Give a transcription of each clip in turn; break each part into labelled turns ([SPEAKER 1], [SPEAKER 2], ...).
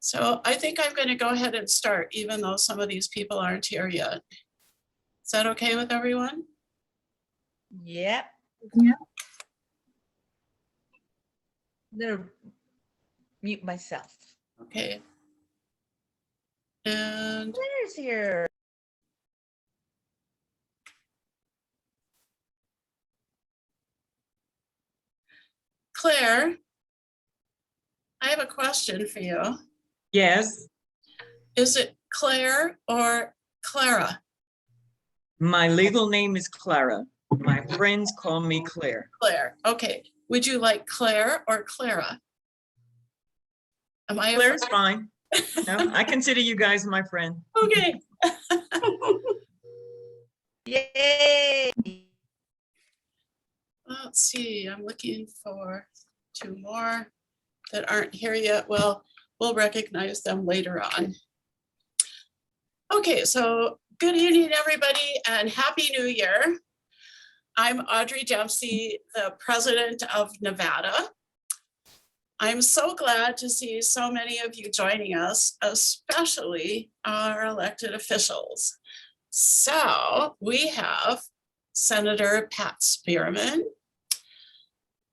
[SPEAKER 1] So I think I'm going to go ahead and start, even though some of these people aren't here yet. Is that okay with everyone?
[SPEAKER 2] Yep.
[SPEAKER 3] Yeah.
[SPEAKER 2] I'm gonna mute myself.
[SPEAKER 1] Okay. And
[SPEAKER 2] Where's your?
[SPEAKER 1] Claire, I have a question for you.
[SPEAKER 4] Yes,
[SPEAKER 1] Is it Claire or Clara?
[SPEAKER 4] my legal name is Clara. My friends call me Claire.
[SPEAKER 1] Claire. Okay. Would you like Claire or Clara? Am I?
[SPEAKER 4] Claire's fine. No, I consider you guys my friend.
[SPEAKER 1] Okay.
[SPEAKER 2] Yay!
[SPEAKER 1] Let's see. I'm looking for two more that aren't here yet. Well, we'll recognize them later on. Okay, so good evening, everybody, and Happy New Year. I'm Audrey Dempsey, the president of Nevada. I'm so glad to see so many of you joining us, especially our elected officials. So we have Senator Pat Spearman,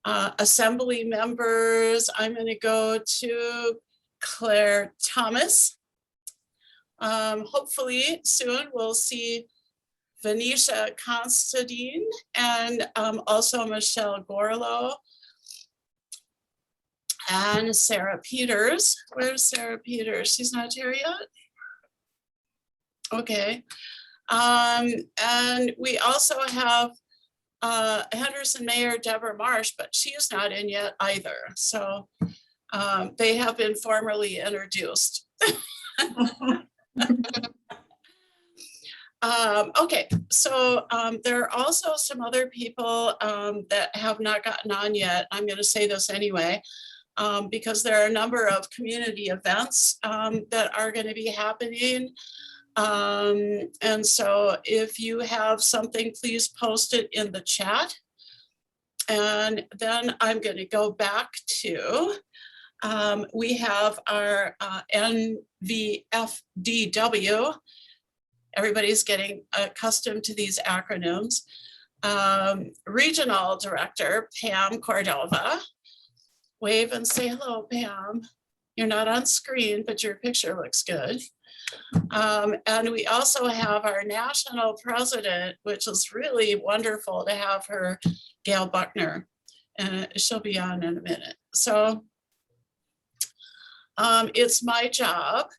[SPEAKER 1] Assembly members. I'm going to go to Claire Thomas. Hopefully soon we'll see Venetia Constantine and also Michelle Gorlow and Sarah Peters. Where's Sarah Peters? She's not here yet? Okay. And we also have Henderson Mayor Deborah Marsh, but she is not in yet either. So they have been formally introduced. Okay, so there are also some other people that have not gotten on yet. I'm going to say this anyway, because there are a number of community events that are going to be happening. And so if you have something, please post it in the chat. And then I'm going to go back to, we have our NVFDW. Everybody's getting accustomed to these acronyms. Regional Director, Pam Cordova. Wave and say hello, Pam. You're not on screen, but your picture looks good. And we also have our national president, which is really wonderful to have her, Gail Buckner. And she'll be on in a minute. So it's my job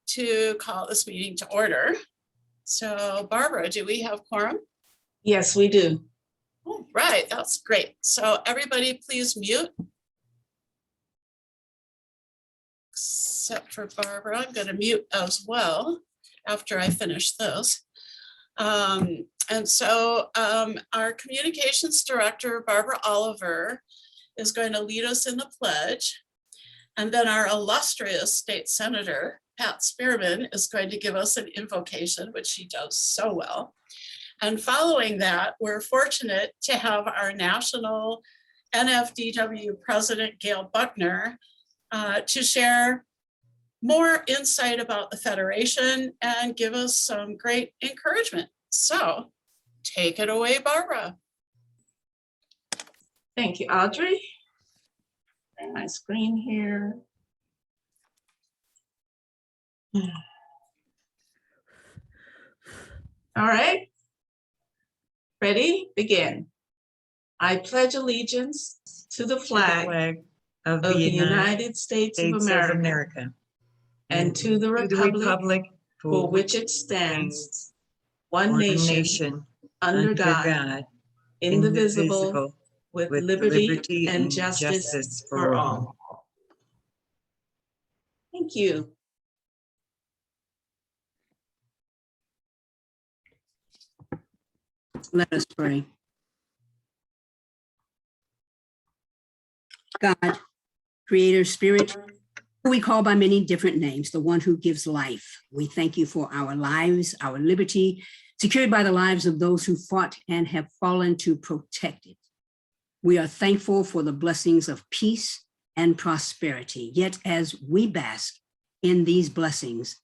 [SPEAKER 1] to call this meeting to order. So Barbara, do we have quorum?
[SPEAKER 3] Yes, we do.
[SPEAKER 1] Oh, right, that's great. So everybody please mute. Except for Barbara, I'm going to mute as well after I finish this. And so our communications director, Barbara Oliver, is going to lead us in the pledge. And then our illustrious state senator, Pat Spearman, is going to give us an invocation, which she does so well. And following that, we're fortunate to have our national NFDW president, Gail Buckner, to share more insight about the Federation and give us some great encouragement. So take it away, Barbara.
[SPEAKER 3] Thank you, Audrey. And my screen here. All right. Ready? Begin. I pledge allegiance to the flag
[SPEAKER 4] of
[SPEAKER 3] of the United States of America and to the republic for which it stands, one nation, under God, indivisible, with liberty and justice for all. Thank you.
[SPEAKER 5] Let us pray. God, Creator, Spirit, who we call by many different names, the one who gives life. We thank you for our lives, our liberty, secured by the lives of those who fought and have fallen to protect it. We are thankful for the blessings of peace and prosperity. Yet as we bask in these blessings,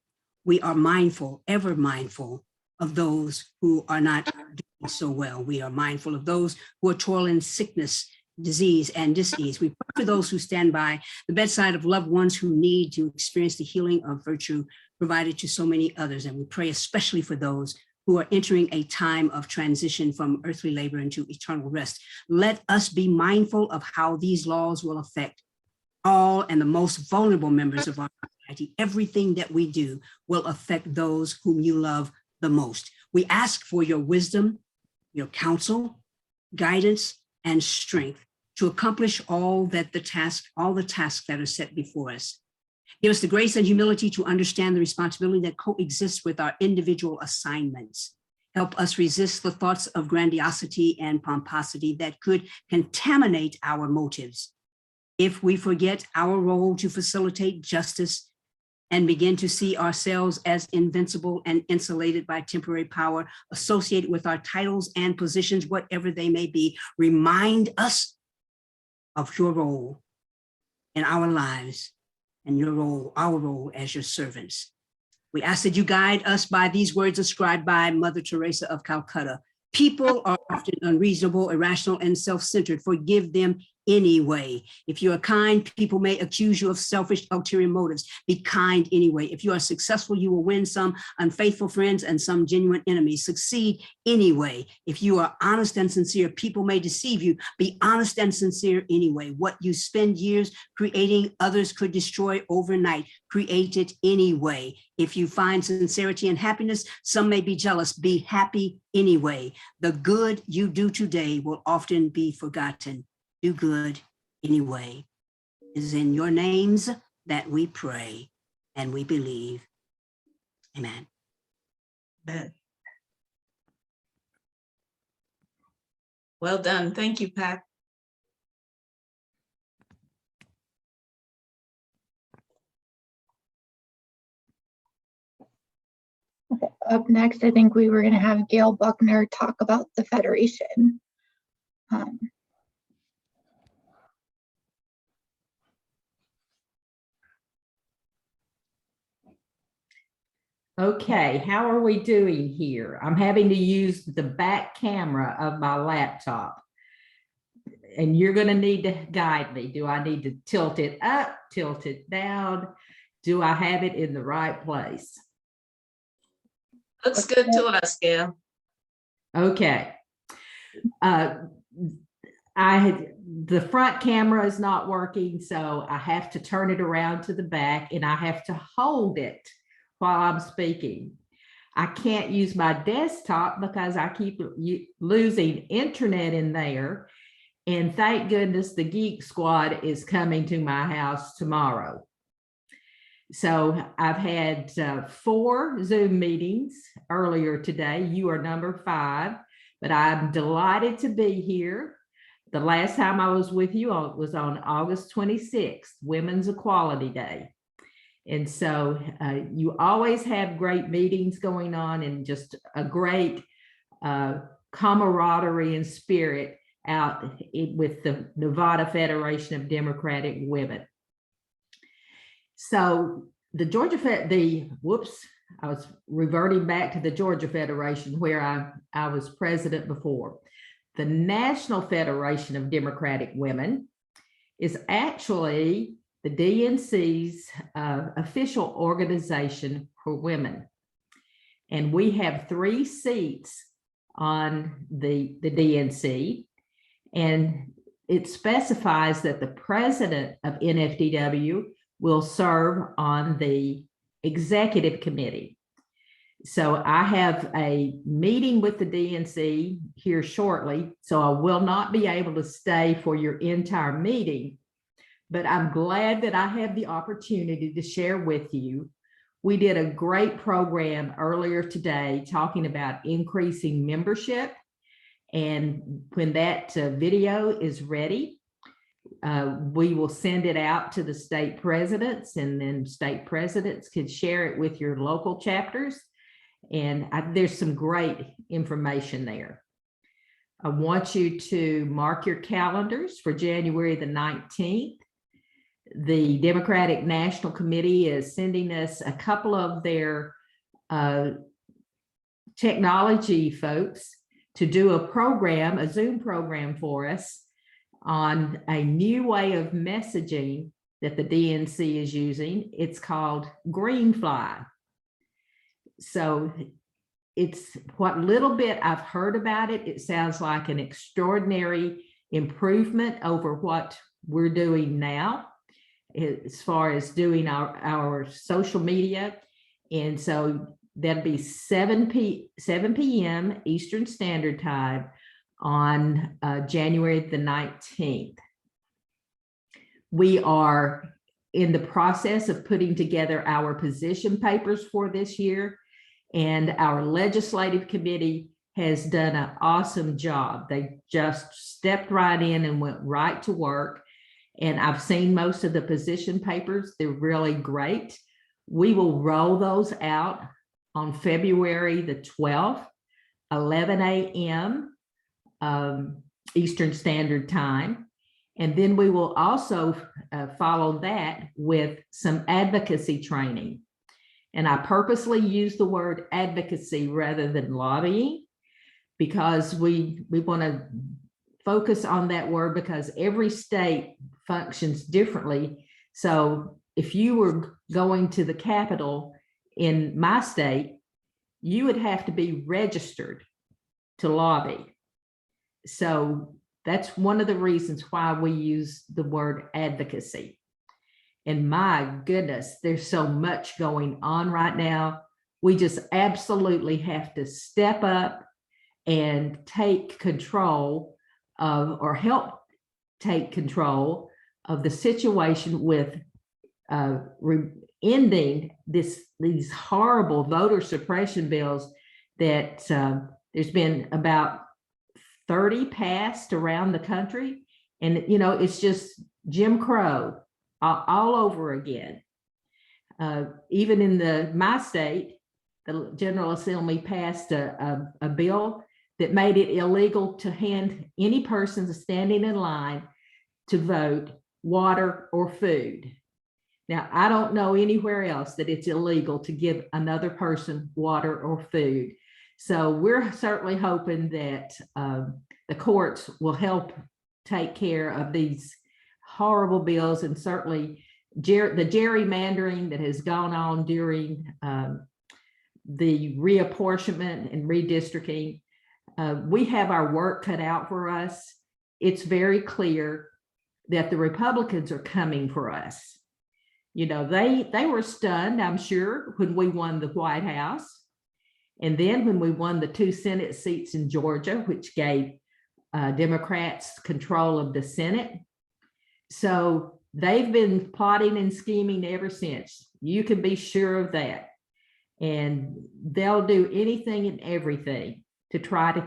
[SPEAKER 5] we are mindful, ever mindful of those who are not doing so well. We are mindful of those who are toiling sickness, disease, and disease. We pray for those who stand by the bedside of loved ones who need to experience the healing of virtue provided to so many others. And we pray especially for those who are entering a time of transition from earthly labor into eternal rest. Let us be mindful of how these laws will affect all and the most vulnerable members of our society. Everything that we do will affect those whom you love the most. We ask for your wisdom, your counsel, guidance, and strength to accomplish all the tasks that are set before us. Give us the grace and humility to understand the responsibility that coexists with our individual assignments. Help us resist the thoughts of grandiosity and pomposity that could contaminate our motives. If we forget our role to facilitate justice and begin to see ourselves as invincible and insulated by temporary power associated with our titles and positions, whatever they may be, remind us of your role in our lives and our role as your servants. We ask that you guide us by these words ascribed by Mother Teresa of Calcutta. People are often unreasonable, irrational, and self-centered. Forgive them anyway. If you are kind, people may accuse you of selfish, ulterior motives. Be kind anyway. If you are successful, you will win some unfaithful friends and some genuine enemies. Succeed anyway. If you are honest and sincere, people may deceive you. Be honest and sincere anyway. What you spend years creating, others could destroy overnight. Create it anyway. If you find sincerity and happiness, some may be jealous. Be happy anyway. The good you do today will often be forgotten. Do good anyway. It is in your names that we pray and we believe. Amen.
[SPEAKER 3] Amen. Well done. Thank you, Pat.
[SPEAKER 6] Up next, I think we were going to have Gail Buckner talk about the Federation.
[SPEAKER 7] Okay, how are we doing here? I'm having to use the back camera of my laptop. And you're going to need to guide me. Do I need to tilt it up, tilt it down? Do I have it in the right place?
[SPEAKER 3] Looks good to us, Gail.
[SPEAKER 7] Okay. The front camera is not working, so I have to turn it around to the back and I have to hold it while I'm speaking. I can't use my desktop because I keep losing internet in there. And thank goodness the Geek Squad is coming to my house tomorrow. So I've had 4 Zoom meetings earlier today. You are number 5, but I'm delighted to be here. The last time I was with you was on August 26th, Women's Equality Day. And so you always have great meetings going on and just a great camaraderie and spirit out with the Nevada Federation of Democratic Women. So the I was reverting back to the Georgia Federation where I was president before. The National Federation of Democratic Women is actually the DNC's official organization for women. And we have 3 seats on the DNC. And it specifies that the president of NFDW will serve on the executive committee. So I have a meeting with the DNC here shortly, so I will not be able to stay for your entire meeting, but I'm glad that I have the opportunity to share with you. We did a great program earlier today talking about increasing membership. And when that video is ready, we will send it out to the state presidents, and then state presidents can share it with your local chapters. And there's some great information there. I want you to mark your calendars for January the 19th. The Democratic National Committee is sending us a couple of their technology folks to do a program, a Zoom program for us on a new way of messaging that the DNC is using. It's called Greenfly. So it's what little bit I've heard about it. It sounds like an extraordinary improvement over what we're doing now as far as doing our social media. And so that'd be 7 p.m. Eastern Standard Time on January the 19th. We are in the process of putting together our position papers for this year, and our legislative committee has done an awesome job. They just stepped right in and went right to work. And I've seen most of the position papers. They're really great. We will roll those out on February the 12th, 11 a.m. Eastern Standard Time. And then we will also follow that with some advocacy training. And I purposely use the word advocacy rather than lobbying, because we want to focus on that word, because every state functions differently. So if you were going to the Capitol in my state, you would have to be registered to lobby. So that's one of the reasons why we use the word advocacy. And my goodness, there's so much going on right now. We just absolutely have to step up and take control of, or help take control of the situation with ending these horrible voter suppression bills that there's been about 30 passed around the country. And, you know, it's just Jim Crow all over again. Even in my state, the General Assembly passed a bill that made it illegal to hand any person standing in line to vote water or food. Now, I don't know anywhere else that it's illegal to give another person water or food. So we're certainly hoping that the courts will help take care of these horrible bills, and certainly the gerrymandering that has gone on during the reapportionment and redistricting. We have our work cut out for us. It's very clear that the Republicans are coming for us. You know, they were stunned, I'm sure, when we won the White House. And then when we won the 2 Senate seats in Georgia, which gave Democrats control of the Senate. So they've been plotting and scheming ever since. You can be sure of that. And they'll do anything and everything to try to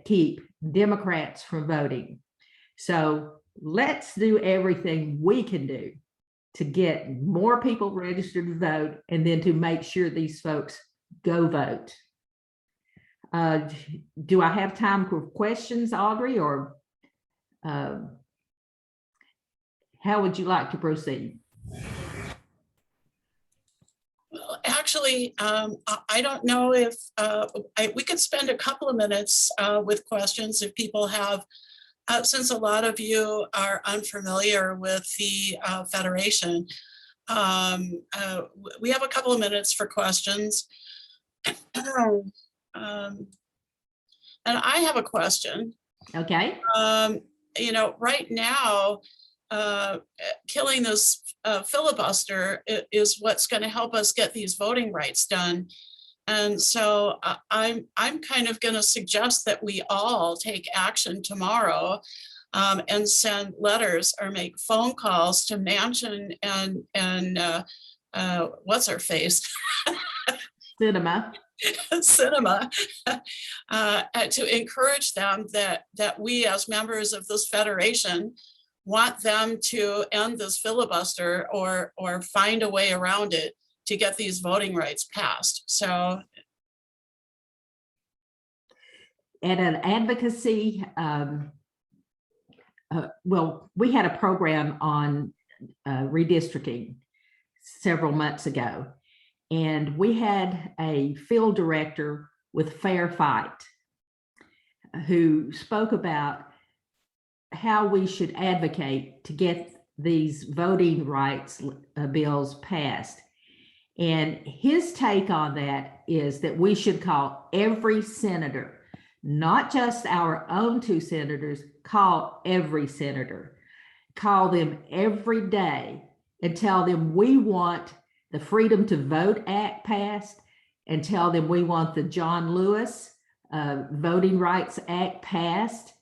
[SPEAKER 7] keep Democrats from voting. So let's do everything we can do to get more people registered to vote, and then to make sure these folks go vote. Do I have time for questions, Audrey, or how would you like to proceed?
[SPEAKER 1] Well, actually, I don't know if we could spend a couple of minutes with questions if people have, since a lot of you are unfamiliar with the Federation. We have a couple of minutes for questions. And I have a question.
[SPEAKER 7] Okay.
[SPEAKER 1] You know, right now, killing this filibuster is what's going to help us get these voting rights done. And so I'm kind of going to suggest that we all take action tomorrow and send letters or make phone calls to Manchin and what's her face?
[SPEAKER 7] Cinema.
[SPEAKER 1] Cinema to encourage them that we as members of this federation want them to end this filibuster or find a way around it to get these voting rights passed. So
[SPEAKER 7] at an advocacy, well, we had a program on redistricting several months ago. And we had a field director with Fair Fight who spoke about how we should advocate to get these voting rights bills passed. And his take on that is that we should call every senator, not just our own 2 senators, call every senator, call them every day and tell them we want the Freedom to Vote Act passed, and tell them we want the John Lewis Voting Rights Act passed.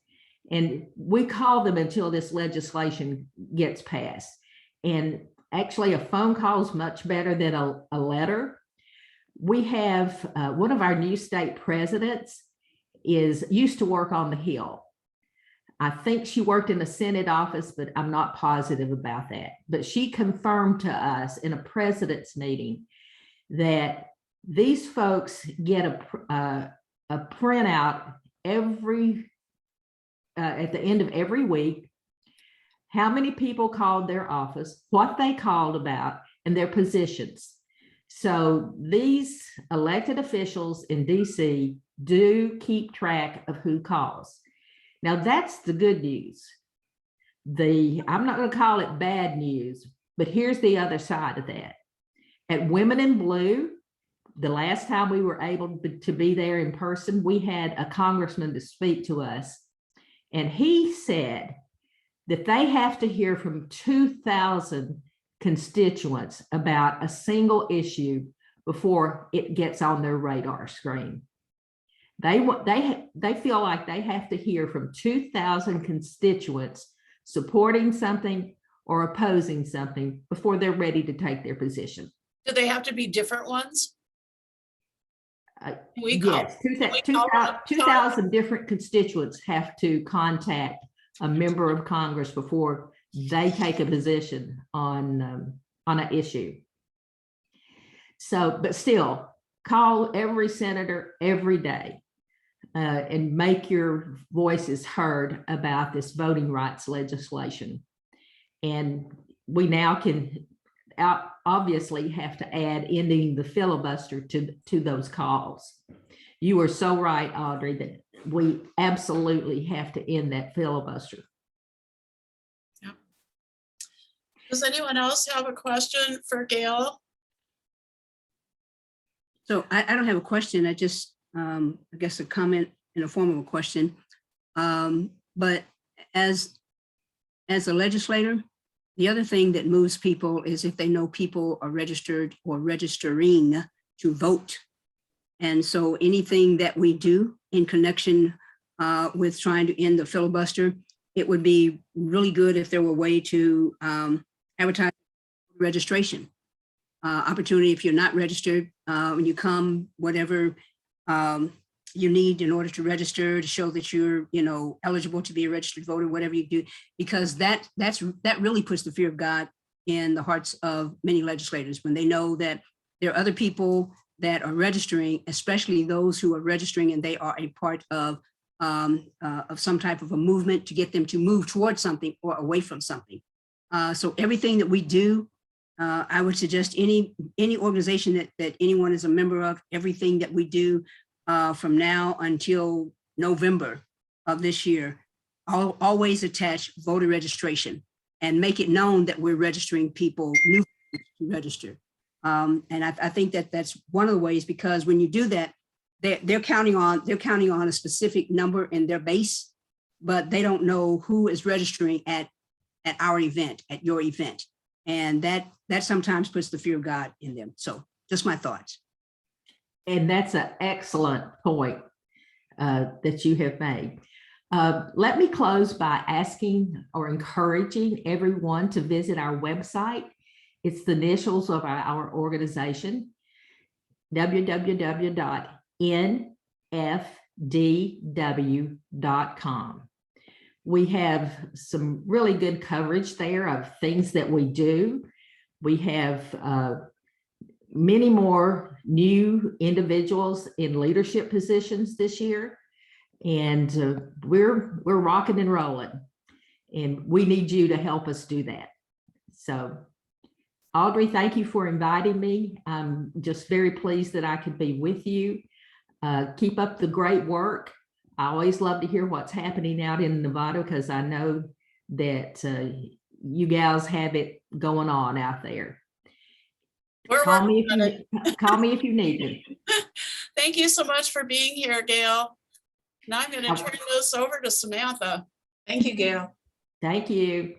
[SPEAKER 7] And we call them until this legislation gets passed. And actually a phone call is much better than a letter. We have one of our new state presidents used to work on the Hill. I think she worked in the Senate office, but I'm not positive about that. But she confirmed to us in a president's meeting that these folks get a printout at the end of every week, how many people called their office, what they called about, and their positions. So these elected officials in DC do keep track of who calls. Now that's the good news. I'm not going to call it bad news, but here's the other side of that. At Women in Blue, the last time we were able to be there in person, we had a congressman to speak to us. And he said that they have to hear from 2,000 constituents about a single issue before it gets on their radar screen. They feel like they have to hear from 2,000 constituents supporting something or opposing something before they're ready to take their position.
[SPEAKER 1] Do they have to be different ones?
[SPEAKER 7] Yes, 2,000 different constituents have to contact a member of Congress before they take a position on an issue. So, but still, call every senator every day and make your voices heard about this voting rights legislation. And we now can obviously have to add ending the filibuster to those calls. You are so right, Audrey, that we absolutely have to end that filibuster.
[SPEAKER 1] Yeah. Does anyone else have a question for Gail?
[SPEAKER 5] So I don't have a question. I just, I guess a comment in the form of a question. But as a legislator, the other thing that moves people is if they know people are registered or registering to vote. And so anything that we do in connection with trying to end the filibuster, it would be really good if there were a way to advertise registration opportunity. If you're not registered, when you come, whatever you need in order to register to show that you're, eligible to be a registered voter, whatever you do, because that really puts the fear of God in the hearts of many legislators when they know that there are other people that are registering, especially those who are registering and they are a part of some type of a movement to get them to move towards something or away from something. So everything that we do, I would suggest any organization that anyone is a member of, everything that we do from now until November of this year, always attach voter registration and make it known that we're registering people new to register. And I think that that's one of the ways, because when you do that, they're counting on a specific number in their base, but they don't know who is registering at our event, at your event. And that sometimes puts the fear of God in them. So just my thoughts.
[SPEAKER 7] And that's an excellent point that you have made. Let me close by asking or encouraging everyone to visit our website. It's the initials of our organization, www.nfdw.com. We have some really good coverage there of things that we do. We have many more new individuals in leadership positions this year, and we're rocking and rolling, and we need you to help us do that. So Audrey, thank you for inviting me. I'm just very pleased that I could be with you. Keep up the great work. I always love to hear what's happening out in Nevada because I know that you gals have it going on out there.
[SPEAKER 1] We're
[SPEAKER 7] Call me
[SPEAKER 1] working on it.
[SPEAKER 7] call me if you need me.
[SPEAKER 1] Thank you so much for being here, Gail. Now I'm going to turn this over to Samantha.
[SPEAKER 3] Thank you, Gail.
[SPEAKER 7] Thank you.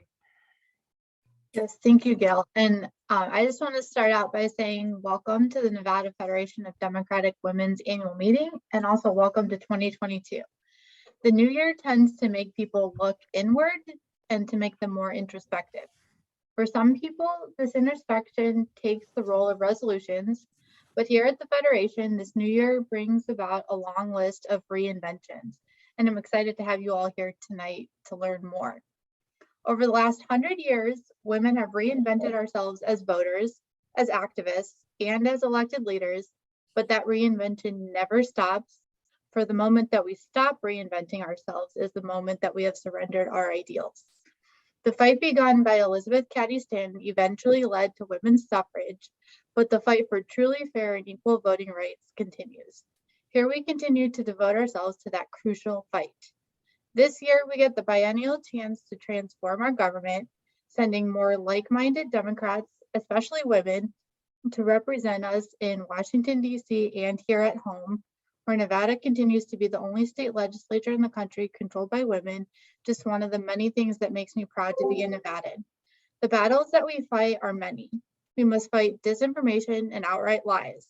[SPEAKER 6] Yes, thank you, Gail. And I just want to start out by saying welcome to the Nevada Federation of Democratic Women's annual meeting, and also welcome to 2022. The new year tends to make people look inward and to make them more introspective. For some people, this introspection takes the role of resolutions, but here at the Federation, this new year brings about a long list of reinventions, and I'm excited to have you all here tonight to learn more. Over the last 100 years, women have reinvented ourselves as voters, as activists, and as elected leaders, but that reinvention never stops. For the moment that we stop reinventing ourselves is the moment that we have surrendered our ideals. The fight begun by Elizabeth Cady Stanton eventually led to women's suffrage, but the fight for truly fair and equal voting rights continues. Here we continue to devote ourselves to that crucial fight. This year, we get the biennial chance to transform our government, sending more like-minded Democrats, especially women, to represent us in Washington, D.C. and here at home, where Nevada continues to be the only state legislature in the country controlled by women, just one of the many things that makes me proud to be a Nevadan. The battles that we fight are many. We must fight disinformation and outright lies.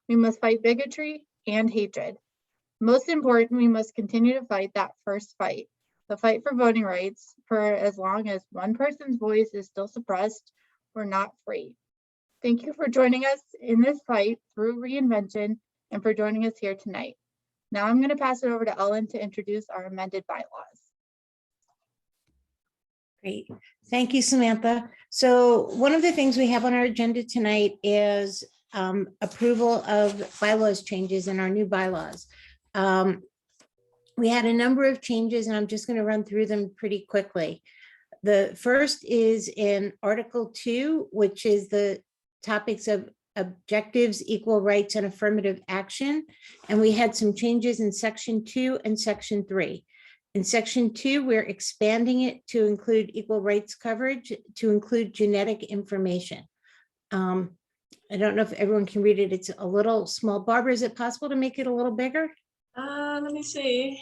[SPEAKER 6] We must fight bigotry and hatred. Most important, we must continue to fight that first fight, the fight for voting rights. For as long as one person's voice is still suppressed, we're not free. Thank you for joining us in this fight through reinvention and for joining us here tonight. Now I'm going to pass it over to Ellen to introduce our amended bylaws.
[SPEAKER 8] Great. Thank you, Samantha. So one of the things we have on our agenda tonight is approval of bylaws changes in our new bylaws. We had a number of changes, and I'm just going to run through them pretty quickly. The first is in Article 2, which is the topics of objectives, equal rights, and affirmative action. And we had some changes in Section 2 and Section 3. In Section 2, we're expanding it to include equal rights coverage, to include genetic information. I don't know if everyone can read it. It's a little small. Barbara, is it possible to make it a little bigger?
[SPEAKER 3] Let me see.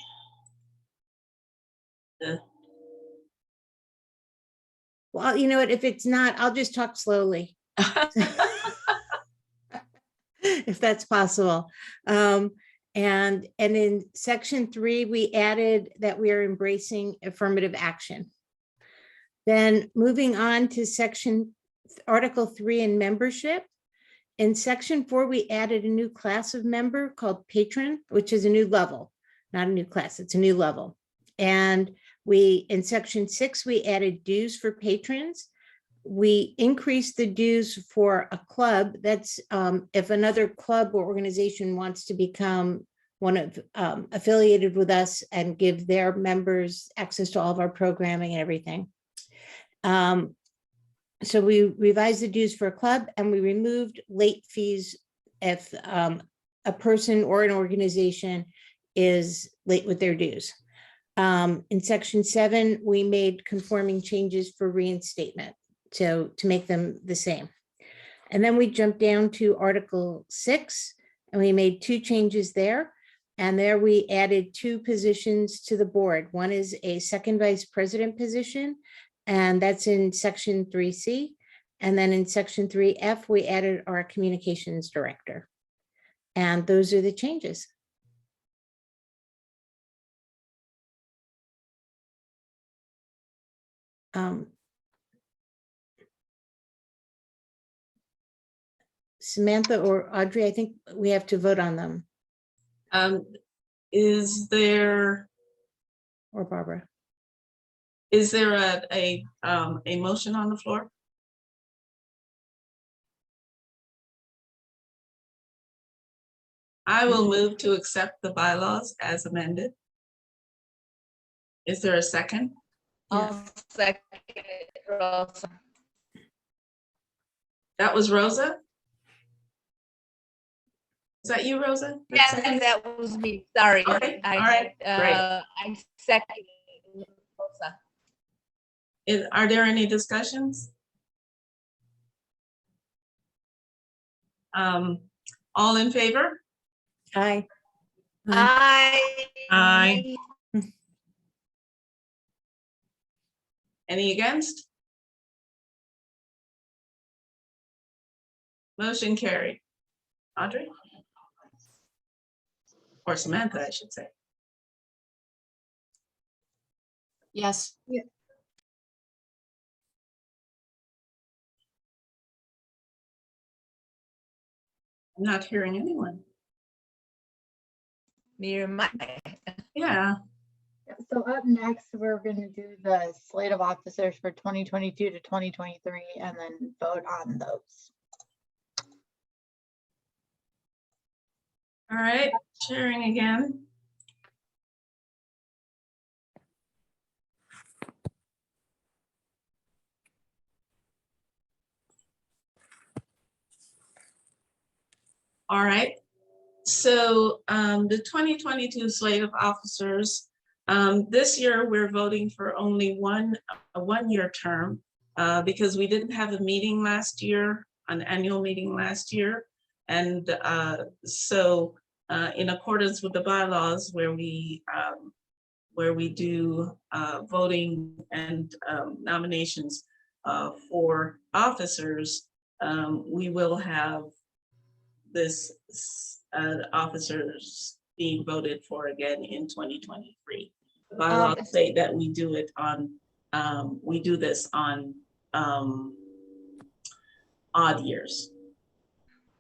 [SPEAKER 8] Well, you know what, if it's not, I'll just talk slowly. If that's possible. And in Section 3, we added that we are embracing affirmative action. Then moving on to Article 3 in membership. In Section 4, we added a new class of member called patron, which is a new level, not a new class, it's a new level. And in Section 6, we added dues for patrons. We increased the dues for a club. That's if another club or organization wants to become one of affiliated with us and give their members access to all of our programming and everything. So we revised the dues for a club, and we removed late fees if a person or an organization is late with their dues. In Section 7, we made conforming changes for reinstatement, so to make them the same. And then we jumped down to Article 6, and we made 2 changes there. And there we added 2 positions to the board. One is a second vice president position, and that's in Section 3C. And then in Section 3F, we added our communications director. And those are the changes. Samantha or Audrey, I think we have to vote on them.
[SPEAKER 3] Is there,
[SPEAKER 8] or Barbara?
[SPEAKER 3] Is there a motion on the floor? I will move to accept the bylaws as amended. Is there a second?
[SPEAKER 2] I'll second it also.
[SPEAKER 3] That was Rosa? Is that you, Rosa?
[SPEAKER 2] Yes, that was me. Sorry.
[SPEAKER 3] Okay, all right, great.
[SPEAKER 2] I second. Rosa.
[SPEAKER 3] Are there any discussions? All in favor?
[SPEAKER 8] Aye.
[SPEAKER 2] Aye.
[SPEAKER 3] Any against? Motion carried. Audrey? Or Samantha, I should say.
[SPEAKER 1] Yes.
[SPEAKER 3] I'm not hearing anyone.
[SPEAKER 2] Near my.
[SPEAKER 3] Yeah,
[SPEAKER 6] So up next, we're going to do the slate of officers for 2022 to 2023 and then vote on those.
[SPEAKER 3] all right, sharing again. All right, so the 2022 slate of officers, this year we're voting for only a one-year term because we didn't have a meeting last year, an annual meeting last year. And so in accordance with the bylaws where we do voting and nominations for officers, we will have this officers being voted for again in 2023. The bylaws say that we do it on, we do this on odd years.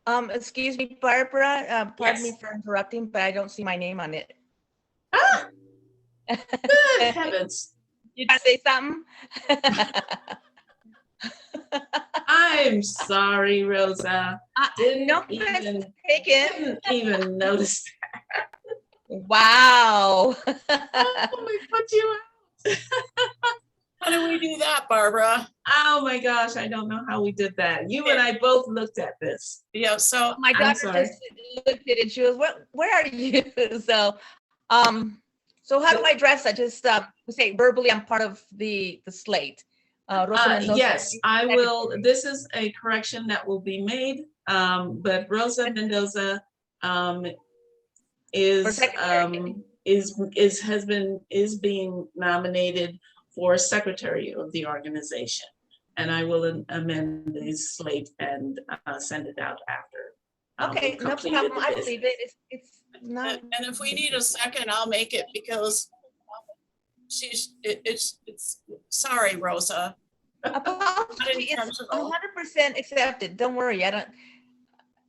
[SPEAKER 2] Excuse me, Barbara, pardon me
[SPEAKER 3] Yes.
[SPEAKER 2] for interrupting, but I don't see my name on it.
[SPEAKER 3] Ah, good heavens.
[SPEAKER 2] You gotta say something?
[SPEAKER 3] I'm sorry, Rosa.
[SPEAKER 2] No,
[SPEAKER 3] Didn't
[SPEAKER 2] taken.
[SPEAKER 3] even notice.
[SPEAKER 2] Wow.
[SPEAKER 3] Oh, we put you out.
[SPEAKER 1] How do we do that, Barbara?
[SPEAKER 3] Oh my gosh, I don't know how we did that. You and I both looked at this.
[SPEAKER 1] Yeah, so
[SPEAKER 2] My
[SPEAKER 3] I'm
[SPEAKER 2] daughter
[SPEAKER 3] sorry.
[SPEAKER 2] just looked at it and she was, where are you? So, so how do I address that? Just say verbally, I'm part of the slate. Rosa Mendoza.
[SPEAKER 3] Yes, I will. This is a correction that will be made. But Rosa Mendoza is being nominated for secretary of the organization. And I will amend the slate and send it out after.
[SPEAKER 2] Okay, no problem. I believe it. It's not.
[SPEAKER 1] and if we need a second, I'll make it because it's sorry, Rosa.
[SPEAKER 2] Apology is 100% accepted. Don't worry. I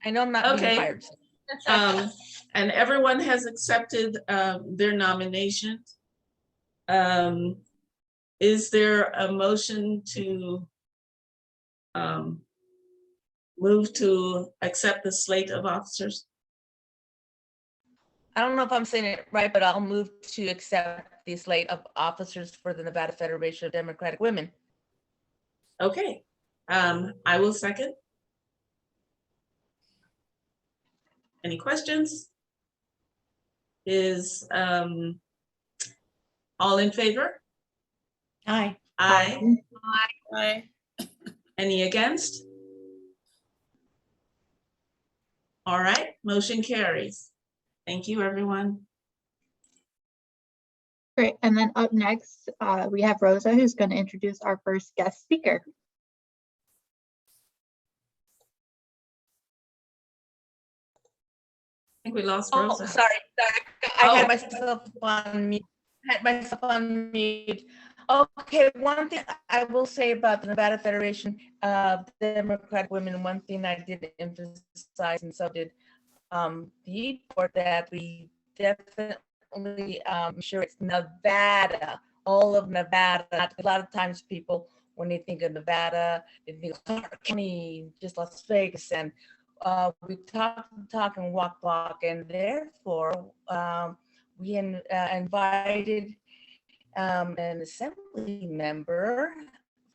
[SPEAKER 2] know I'm not being
[SPEAKER 3] Okay.
[SPEAKER 2] fired.
[SPEAKER 3] And everyone has accepted their nomination. Is there a motion to move to accept the slate of officers?
[SPEAKER 2] I don't know if I'm saying it right, but I'll move to accept the slate of officers for the Nevada Federation of Democratic Women.
[SPEAKER 3] Okay, I will second. Any questions? Is all in favor?
[SPEAKER 8] Aye.
[SPEAKER 3] Aye.
[SPEAKER 1] Aye.
[SPEAKER 3] Any against? All right, motion carries. Thank you, everyone.
[SPEAKER 6] Great. And then up next, we have Rosa, who's going to introduce our first guest speaker.
[SPEAKER 3] I think we lost
[SPEAKER 2] Oh,
[SPEAKER 3] Rosa.
[SPEAKER 2] sorry. I had myself on mute. Okay, one thing I will say about the Nevada Federation of Democratic Women, one thing I did emphasize, and so did the board, that we definitely sure it's Nevada, all of Nevada. A lot of times people, when they think of Nevada, they think of Clark County, just Las Vegas, and we talk and walk, and therefore we invited an assembly member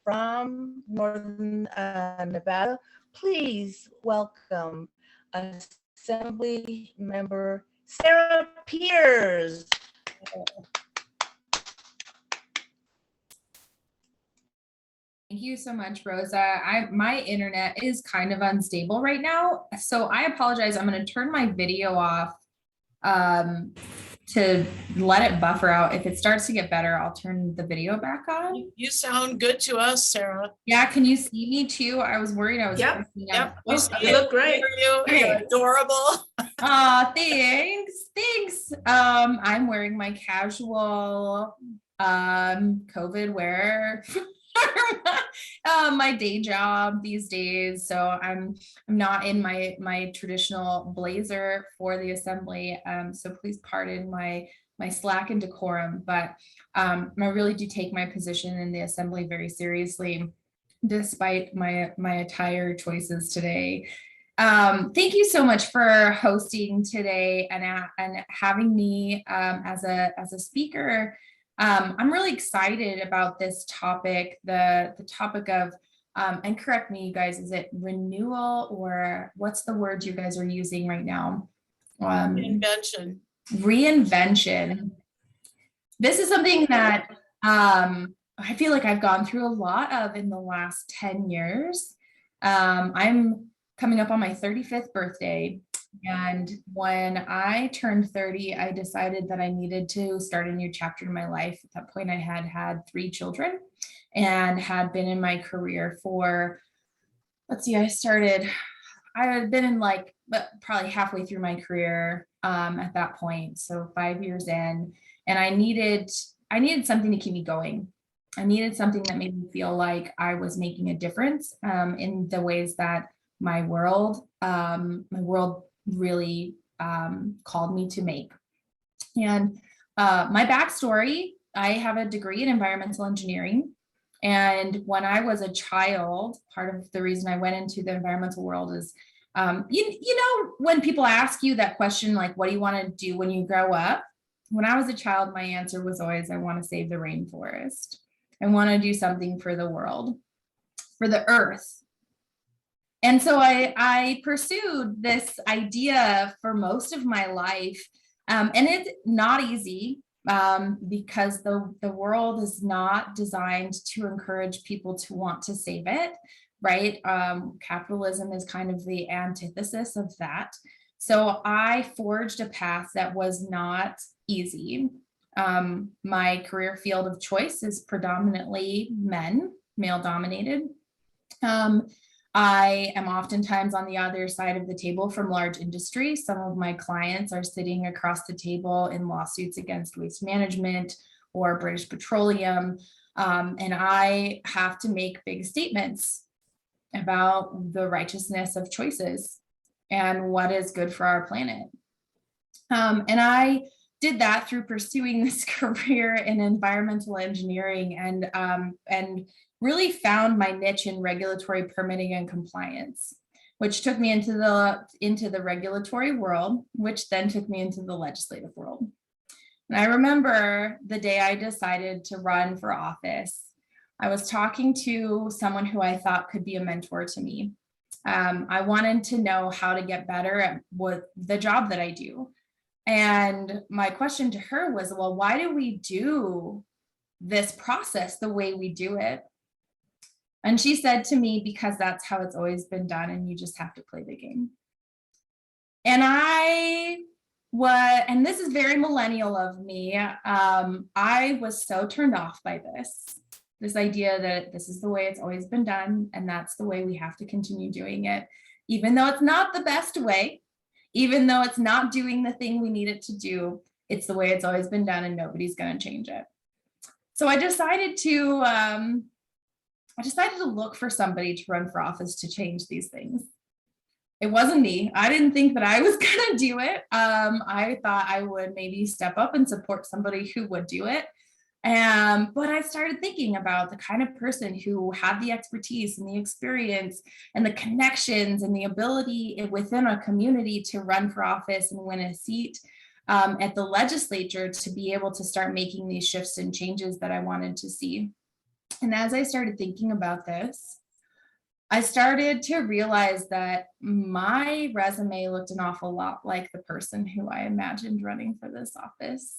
[SPEAKER 2] from Northern Nevada, please welcome Assembly Member Sarah Pierce.
[SPEAKER 9] Thank you so much, Rosa. My internet is kind of unstable right now, so I apologize. I'm going to turn my video off to let it buffer out. If it starts to get better, I'll turn the video back on.
[SPEAKER 1] You sound good to us, Sarah.
[SPEAKER 9] Yeah, can you see me too? I was worried I was.
[SPEAKER 3] Yep,
[SPEAKER 1] Yep, we see
[SPEAKER 3] you look great.
[SPEAKER 1] you. You're
[SPEAKER 9] Okay.
[SPEAKER 1] adorable.
[SPEAKER 9] Thanks. I'm wearing my casual COVID wear my day job these days, so I'm not in my traditional blazer for the assembly, so please pardon my slack and decorum, but I really do take my position in the assembly very seriously despite my attire choices today. Thank you so much for hosting today and having me as a speaker. I'm really excited about this topic, the topic of, and correct me, you guys, is it renewal or what's the word you guys are using right now? Reinvention. This is something that I feel like I've gone through a lot of in the last 10 years. I'm coming up on my 35th birthday. And when I turned 30, I decided that I needed to start a new chapter in my life. At that point, I had 3 children and had been in my career for, I had been in probably halfway through my career at that point. So 5 years in, and I needed something to keep me going. I needed something that made me feel like I was making a difference in the ways that my world really called me to make. And my backstory, I have a degree in environmental engineering. And when I was a child, part of the reason I went into the environmental world is, you know, when people ask you that question, like, what do you want to do when you grow up? When I was a child, my answer was always, I want to save the rainforest. I want to do something for the world, for the earth. And so I pursued this idea for most of my life. And it's not easy because the world is not designed to encourage people to want to save it, right? Capitalism is kind of the antithesis of that. So I forged a path that was not easy. My career field of choice is predominantly male dominated. I am oftentimes on the other side of the table from large industry. Some of my clients are sitting across the table in lawsuits against Waste Management or British Petroleum. And I have to make big statements about the righteousness of choices and what is good for our planet. And I did that through pursuing this career in environmental engineering and really found my niche in regulatory permitting and compliance, which took me into the regulatory world, which then took me into the legislative world. And I remember the day I decided to run for office, I was talking to someone who I thought could be a mentor to me. I wanted to know how to get better at the job that I do. And my question to her was, well, why do we do this process the way we do it? And she said to me, because that's how it's always been done and you just have to play the game. And and this is very millennial of me, I was so turned off by this idea that this is the way it's always been done and that's the way we have to continue doing it, even though it's not the best way, even though it's not doing the thing we need it to do, it's the way it's always been done and nobody's going to change it. So I decided to look for somebody to run for office to change these things. It wasn't me. I didn't think that I was going to do it. I thought I would maybe step up and support somebody who would do it. But I started thinking about the kind of person who had the expertise and the experience and the connections and the ability within a community to run for office and win a seat at the legislature to be able to start making these shifts and changes that I wanted to see. And as I started thinking about this, I started to realize that my resume looked an awful lot like the person who I imagined running for this office.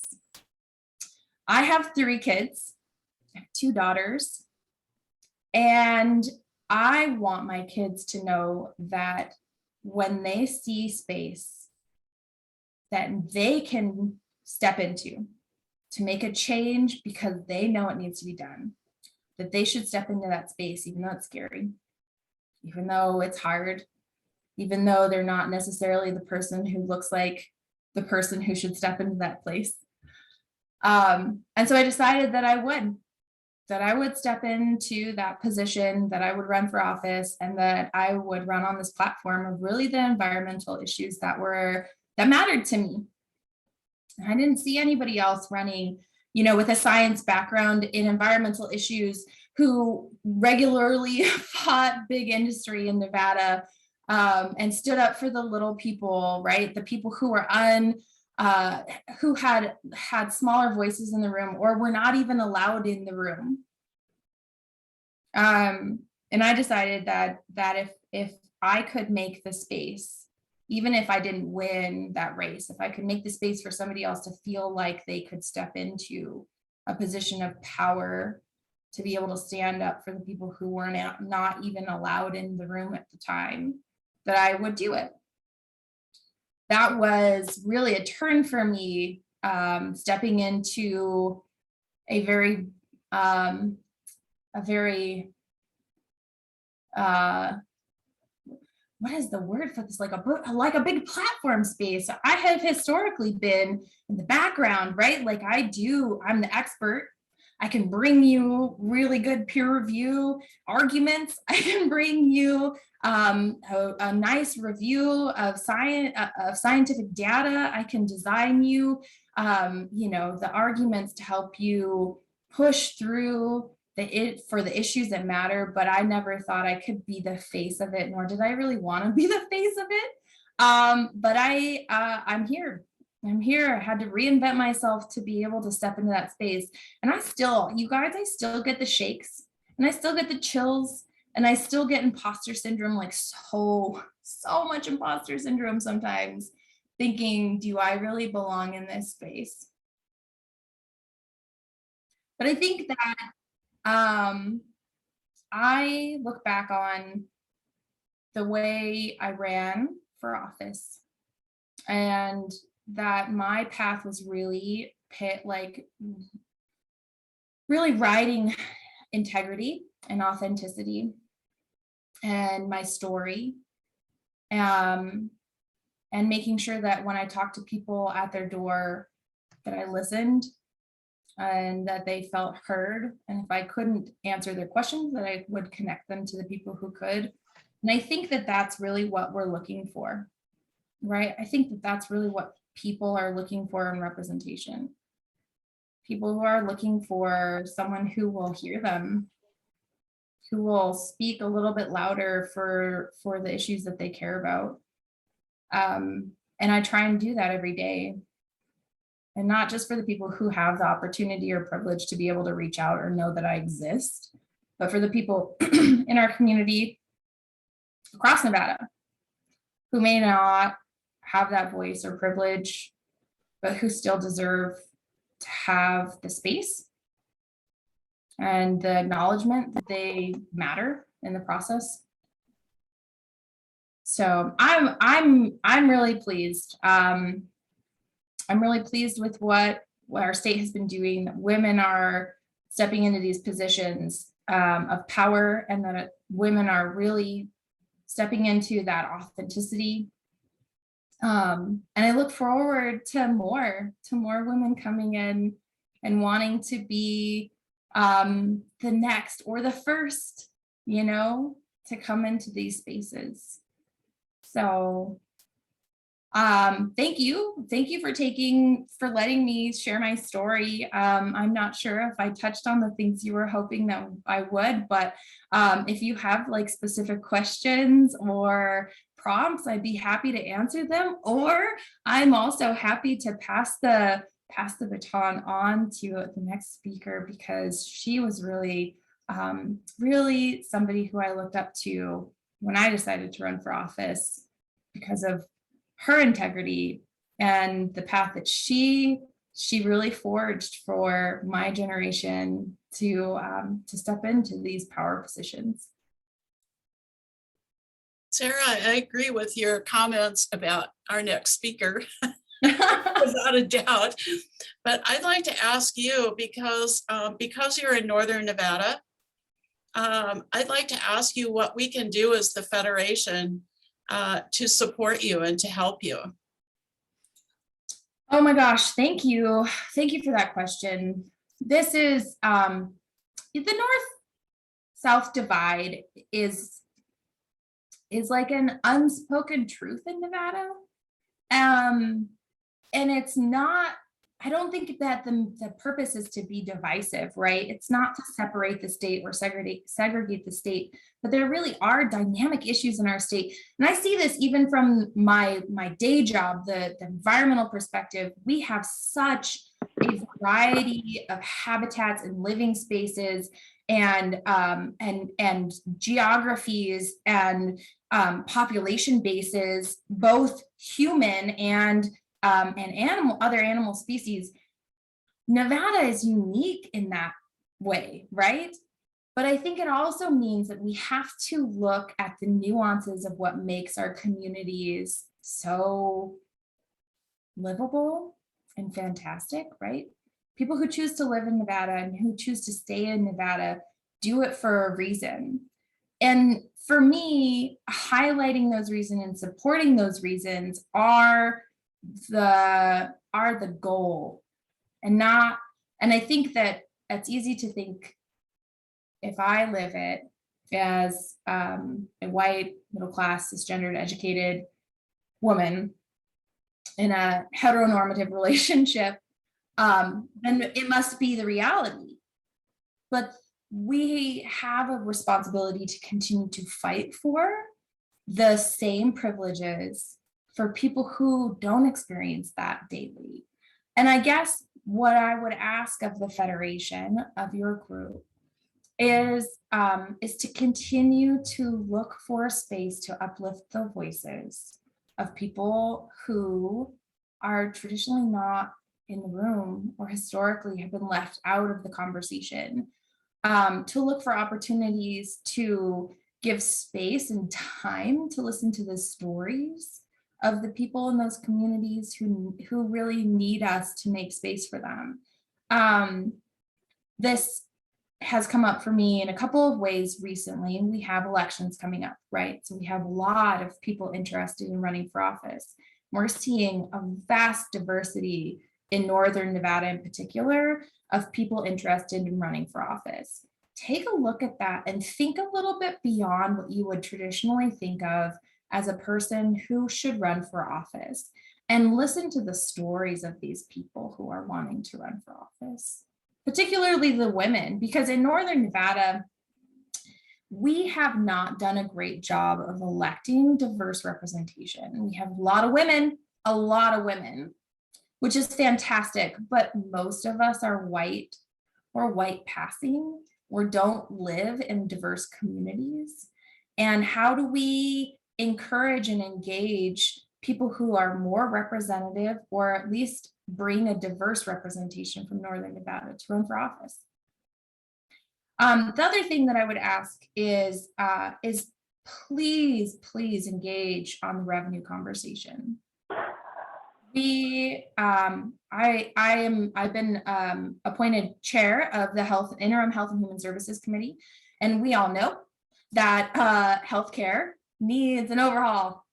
[SPEAKER 9] I have 3 kids, I have 2 daughters, and I want my kids to know that when they see space that they can step into to make a change because they know it needs to be done, that they should step into that space, even though it's scary, even though it's hard, even though they're not necessarily the person who looks like the person who should step into that place. And so I decided that I would step into that position, that I would run for office, and that I would run on this platform of really the environmental issues that mattered to me. I didn't see anybody else running, with a science background in environmental issues who regularly fought big industry in Nevada, and stood up for the little people, right? The people who were who had smaller voices in the room or were not even allowed in the room. And I decided that if I could make the space, even if I didn't win that race, if I could make the space for somebody else to feel like they could step into a position of power, to be able to stand up for the people who were not even allowed in the room at the time, that I would do it. That was really a turn for me, stepping into a very what is the word for this? Like a big platform space. I have historically been in the background, right? Like I'm the expert. I can bring you really good peer review arguments. I can bring you a nice review of scientific data. I can design you, the arguments to help you push through for the issues that matter. But I never thought I could be the face of it, nor did I really want to be the face of it. But I'm here. I had to reinvent myself to be able to step into that space. And I still get the shakes, and I still get the chills, and I still get imposter syndrome, like so much imposter syndrome sometimes, thinking, do I really belong in this space? But I think that I look back on the way I ran for office, and that my path was really riding integrity and authenticity and my story, and making sure that when I talked to people at their door, that I listened and that they felt heard. And if I couldn't answer their questions, that I would connect them to the people who could. And I think that that's really what we're looking for, right? I think that that's really what people are looking for in representation. People who are looking for someone who will hear them, who will speak a little bit louder for the issues that they care about. And I try and do that every day. And not just for the people who have the opportunity or privilege to be able to reach out or know that I exist, but for the people in our community across Nevada who may not have that voice or privilege, but who still deserve to have the space and the acknowledgement that they matter in the process. So I'm really pleased. I'm really pleased with what our state has been doing. Women are stepping into these positions of power, and that women are really stepping into that authenticity. And I look forward to more women coming in and wanting to be the next or the first, to come into these spaces. So thank you for letting me share my story. I'm not sure if I touched on the things you were hoping that I would, but if you have specific questions or prompts, I'd be happy to answer them. Or I'm also happy to pass the baton on to the next speaker, because she was really really somebody who I looked up to when I decided to run for office because of her integrity and the path that she really forged for my generation to step into these power positions.
[SPEAKER 1] Sarah, I agree with your comments about our next speaker, without a doubt. But I'd like to ask you, because you're in Northern Nevada, I'd like to ask you what we can do as the Federation to support you and to help you.
[SPEAKER 9] Oh my gosh, thank you. Thank you for that question. This is the North-South divide is like an unspoken truth in Nevada. And it's not, I don't think that the purpose is to be divisive, right? It's not to separate the state or segregate the state, but there really are dynamic issues in our state. And I see this even from my day job, the environmental perspective. We have such a variety of habitats and living spaces and geographies and population bases, both human and other animal species. Nevada is unique in that way, right? But I think it also means that we have to look at the nuances of what makes our communities so livable and fantastic, right? People who choose to live in Nevada and who choose to stay in Nevada do it for a reason. And for me, highlighting those reasons and supporting those reasons are the goal, and I think that it's easy to think, if I live it as a white, middle-class, cisgendered, educated woman in a heteronormative relationship, then it must be the reality. But we have a responsibility to continue to fight for the same privileges for people who don't experience that daily. And I guess what I would ask of the Federation, of your group, is to continue to look for a space to uplift the voices of people who are traditionally not in the room or historically have been left out of the conversation, to look for opportunities to give space and time to listen to the stories of the people in those communities who really need us to make space for them. This has come up for me in a couple of ways recently. We have elections coming up, right? So we have a lot of people interested in running for office. We're seeing a vast diversity in Northern Nevada in particular of people interested in running for office. Take a look at that and think a little bit beyond what you would traditionally think of as a person who should run for office, and listen to the stories of these people who are wanting to run for office, particularly the women, because in Northern Nevada, we have not done a great job of electing diverse representation. We have a lot of women, which is fantastic, but most of us are white or white passing or don't live in diverse communities. And how do we encourage and engage people who are more representative, or at least bring a diverse representation from Northern Nevada to run for office? The other thing that I would ask is please engage on the revenue conversation. I've been appointed chair of the Interim Health and Human Services Committee, and we all know that healthcare needs an overhaul.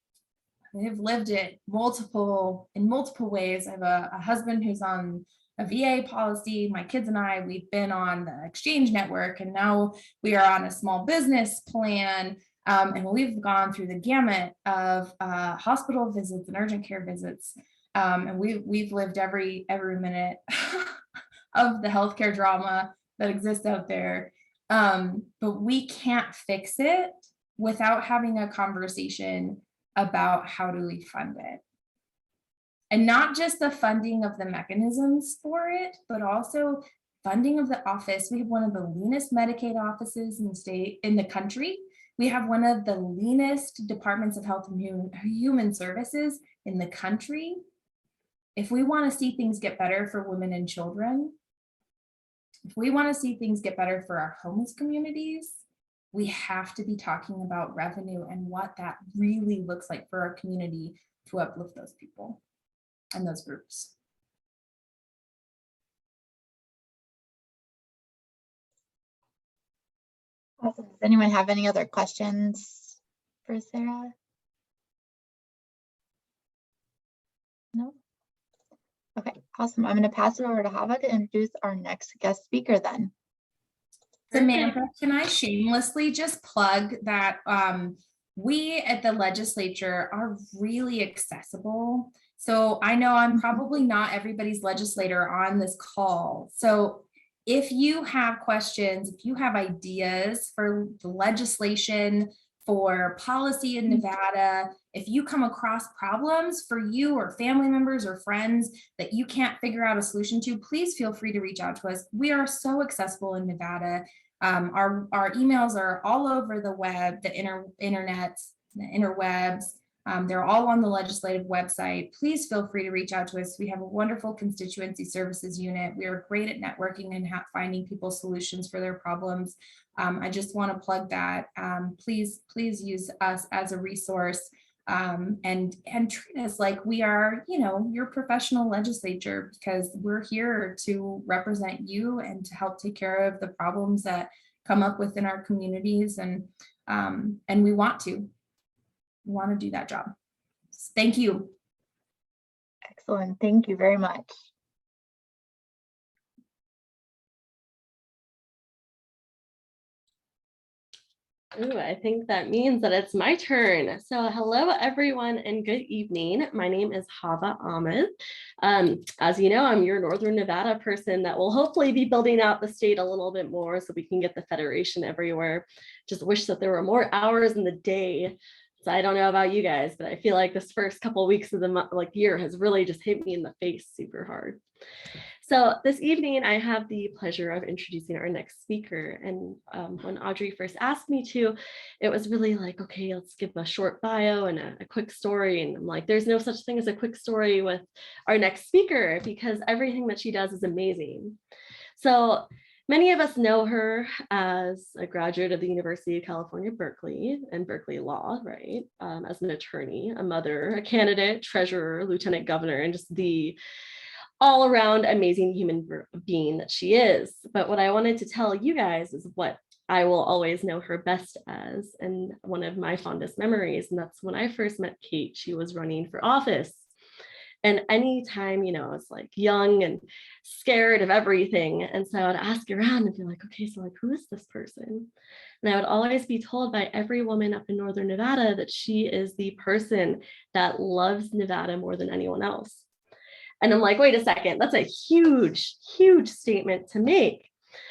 [SPEAKER 9] We've lived it in multiple ways. I have a husband who's on a VA policy. My kids and I, we've been on the exchange network, and now we are on a small business plan. And we've gone through the gamut of hospital visits and urgent care visits. And we've lived every minute of the healthcare drama that exists out there. But we can't fix it without having a conversation about how do we fund it. And not just the funding of the mechanisms for it, but also funding of the office. We have one of the leanest Medicaid offices in the country. We have one of the leanest departments of health and human services in the country. If we want to see things get better for women and children, if we want to see things get better for our homeless communities, we have to be talking about revenue and what that really looks like for our community to uplift those people and those groups.
[SPEAKER 6] Awesome. Does anyone have any other questions for Sarah? No? Okay, awesome. I'm going to pass it over to Hava to introduce our next guest speaker then.
[SPEAKER 9] Samantha, can I shamelessly just plug that we at the legislature are really accessible. So I know I'm probably not everybody's legislator on this call. So if you have questions, if you have ideas for the legislation, for policy in Nevada, if you come across problems for you or family members or friends that you can't figure out a solution to, please feel free to reach out to us. We are so accessible in Nevada. Our emails are all over the web, the internet, the interwebs. They're all on the legislative website. Please feel free to reach out to us. We have a wonderful constituency services unit. We are great at networking and finding people solutions for their problems. I just want to plug that. Please use us as a resource and treat us like we are, your professional legislature, because we're here to represent you and to help take care of the problems that come up within our communities, and we want to do that job. Thank you.
[SPEAKER 6] Excellent. Thank you very much.
[SPEAKER 10] Ooh, I think that means that it's my turn. So hello, everyone, and good evening. My name is Hava Ahmed. As you know, I'm your Northern Nevada person that will hopefully be building out the state a little bit more so we can get the federation everywhere. Just wish that there were more hours in the day. So I don't know about you guys, but I feel like this first couple of weeks of the year has really just hit me in the face super hard. So this evening, I have the pleasure of introducing our next speaker. And when Audrey first asked me to, it was really like, okay, let's give a short bio and a quick story. And I'm like, there's no such thing as a quick story with our next speaker because everything that she does is amazing. So many of us know her as a graduate of the University of California, Berkeley, and Berkeley Law, right? As an attorney, a mother, a candidate, treasurer, lieutenant governor, and just the all-around amazing human being that she is. But what I wanted to tell you guys is what I will always know her best as, and one of my fondest memories, and that's when I first met Kate. She was running for office. And anytime, I was like young and scared of everything. And so I would ask around and be like, okay, so like, who is this person? And I would always be told by every woman up in Northern Nevada that she is the person that loves Nevada more than anyone else. And I'm like, wait a second, that's a huge, huge statement to make.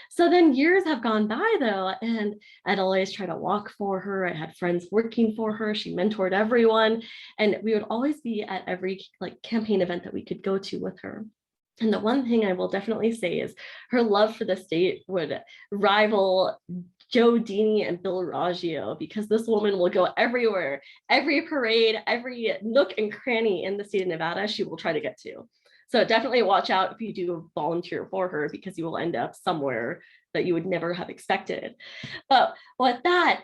[SPEAKER 10] So then years have gone by though, and I'd always try to walk for her. I had friends working for her. She mentored everyone. And we would always be at every campaign event that we could go to with her. And the one thing I will definitely say is her love for the state would rival Joe Dini and Bill Raggio, because this woman will go everywhere, every parade, every nook and cranny in the state of Nevada, she will try to get to. So definitely watch out if you do volunteer for her, because you will end up somewhere that you would never have expected. But with that,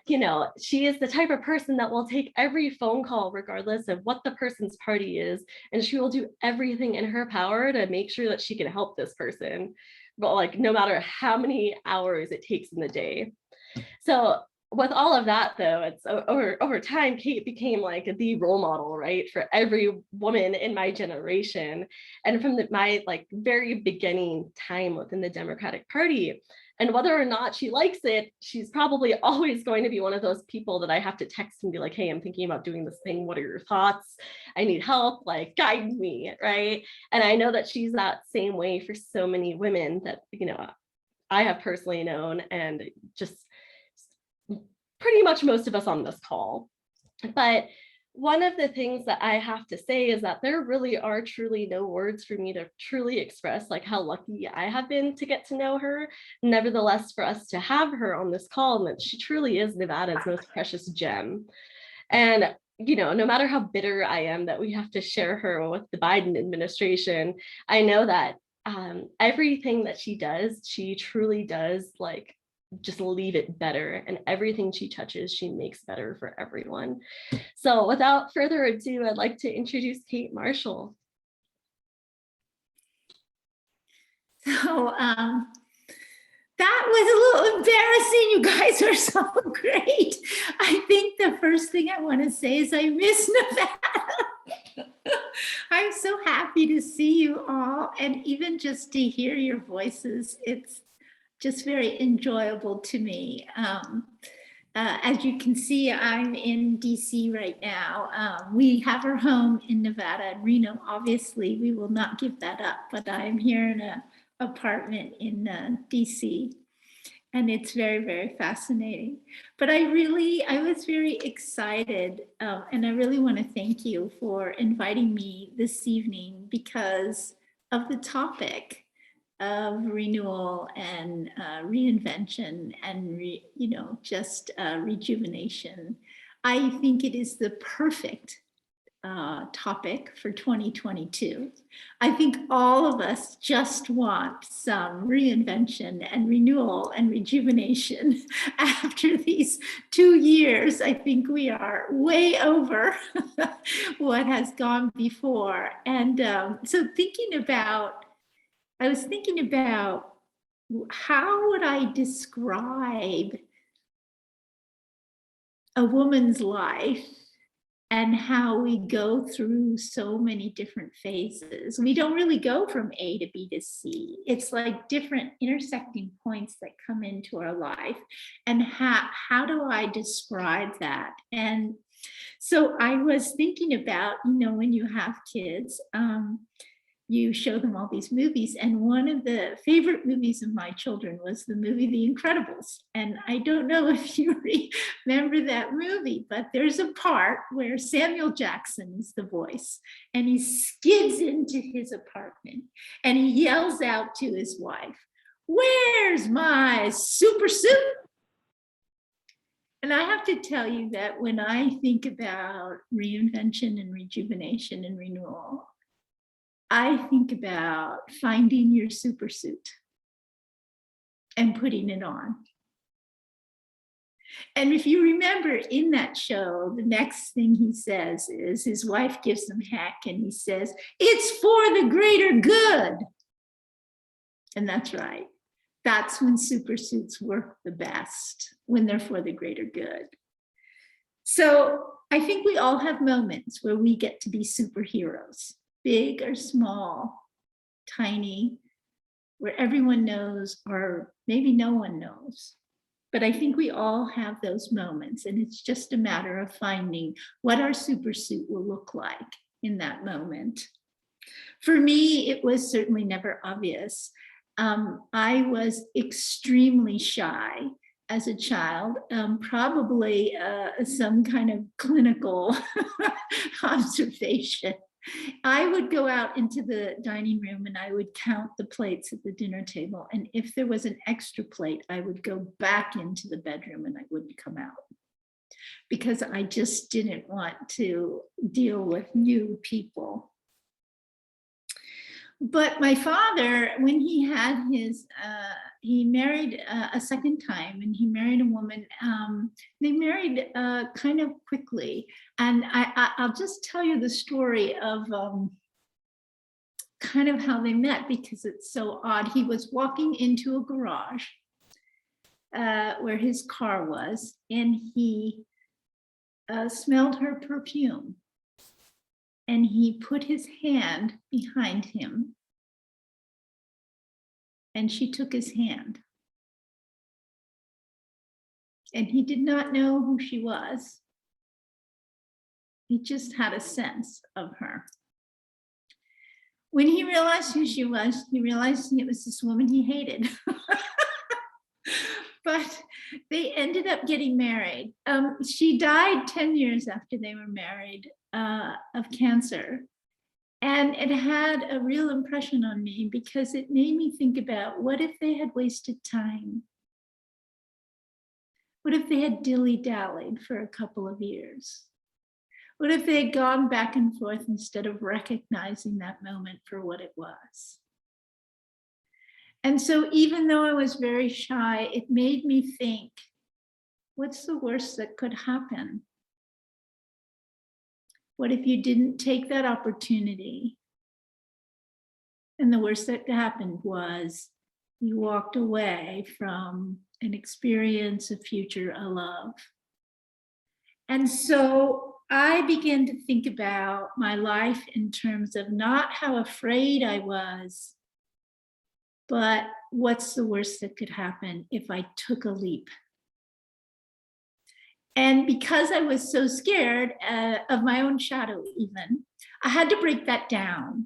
[SPEAKER 10] she is the type of person that will take every phone call, regardless of what the person's party is, and she will do everything in her power to make sure that she can help this person, but no matter how many hours it takes in the day. So with all of that, though, it's over time, Kate became the role model, right, for every woman in my generation. And from my very beginning time within the Democratic Party, and whether or not she likes it, she's probably always going to be one of those people that I have to text and be like, hey, I'm thinking about doing this thing. What are your thoughts? I need help, guide me, right? And I know that she's that same way for so many women that, I have personally known, and just pretty much most of us on this call. But one of the things that I have to say is that there really are truly no words for me to truly express like how lucky I have been to get to know her. Nevertheless, for us to have her on this call, and that she truly is Nevada's most precious gem. And you know, no matter how bitter I am that we have to share her with the Biden administration, I know that everything that she does, she truly does like just leave it better, and everything she touches, she makes better for everyone. So without further ado, I'd like to introduce Kate Marshall.
[SPEAKER 11] So that was a little embarrassing. You guys are so great. I think the first thing I want to say is I miss Nevada. I'm so happy to see you all, and even just to hear your voices, it's just very enjoyable to me. As you can see, I'm in DC right now. We have our home in Nevada and Reno. Obviously, we will not give that up, but I'm here in an apartment in DC, and it's very, very fascinating. But I was very excited, and I really want to thank you for inviting me this evening because of the topic of renewal and reinvention and just rejuvenation. I think it is the perfect topic for 2022. I think all of us just want some reinvention and renewal and rejuvenation after these 2 years. I think we are way over what has gone before. And so I was thinking about how would I describe a woman's life and how we go through so many different phases. We don't really go from A to B to C. It's like different intersecting points that come into our life. And how do I describe that? And so I was thinking about, when you have kids, you show them all these movies. And one of the favorite movies of my children was the movie The Incredibles. And I don't know if you remember that movie, but there's a part where Samuel Jackson is the voice, and he skids into his apartment and he yells out to his wife, "Where's my super suit?" And I have to tell you that when I think about reinvention and rejuvenation and renewal, I think about finding your super suit and putting it on. And if you remember in that show, the next thing he says is his wife gives him heck and he says, "It's for the greater good." And that's right. That's when super suits work the best, when they're for the greater good. So I think we all have moments where we get to be superheroes. Big or small, tiny, where everyone knows or maybe no one knows. But I think we all have those moments, and it's just a matter of finding what our super suit will look like in that moment. For me, it was certainly never obvious. I was extremely shy as a child, probably some kind of clinical observation. I would go out into the dining room and I would count the plates at the dinner table. And if there was an extra plate, I would go back into the bedroom and I wouldn't come out because I just didn't want to deal with new people. But my father, when he had he married a second time, and he married a woman. They married kind of quickly. And I'll just tell you the story of kind of how they met, because it's so odd. He was walking into a garage where his car was, and he smelled her perfume. And he put his hand behind him, and she took his hand. And he did not know who she was. He just had a sense of her. When he realized who she was, he realized it was this woman he hated. but they ended up getting married. She died 10 years after they were married of cancer. And it had a real impression on me because it made me think about, what if they had wasted time? What if they had dilly-dallied for a couple of years? What if they had gone back and forth instead of recognizing that moment for what it was? And so even though I was very shy, it made me think, what's the worst that could happen? What if you didn't take that opportunity? And the worst that happened was you walked away from an experience, a future, a love. And so I began to think about my life in terms of not how afraid I was, but what's the worst that could happen if I took a leap? And because I was so scared of my own shadow even, I had to break that down.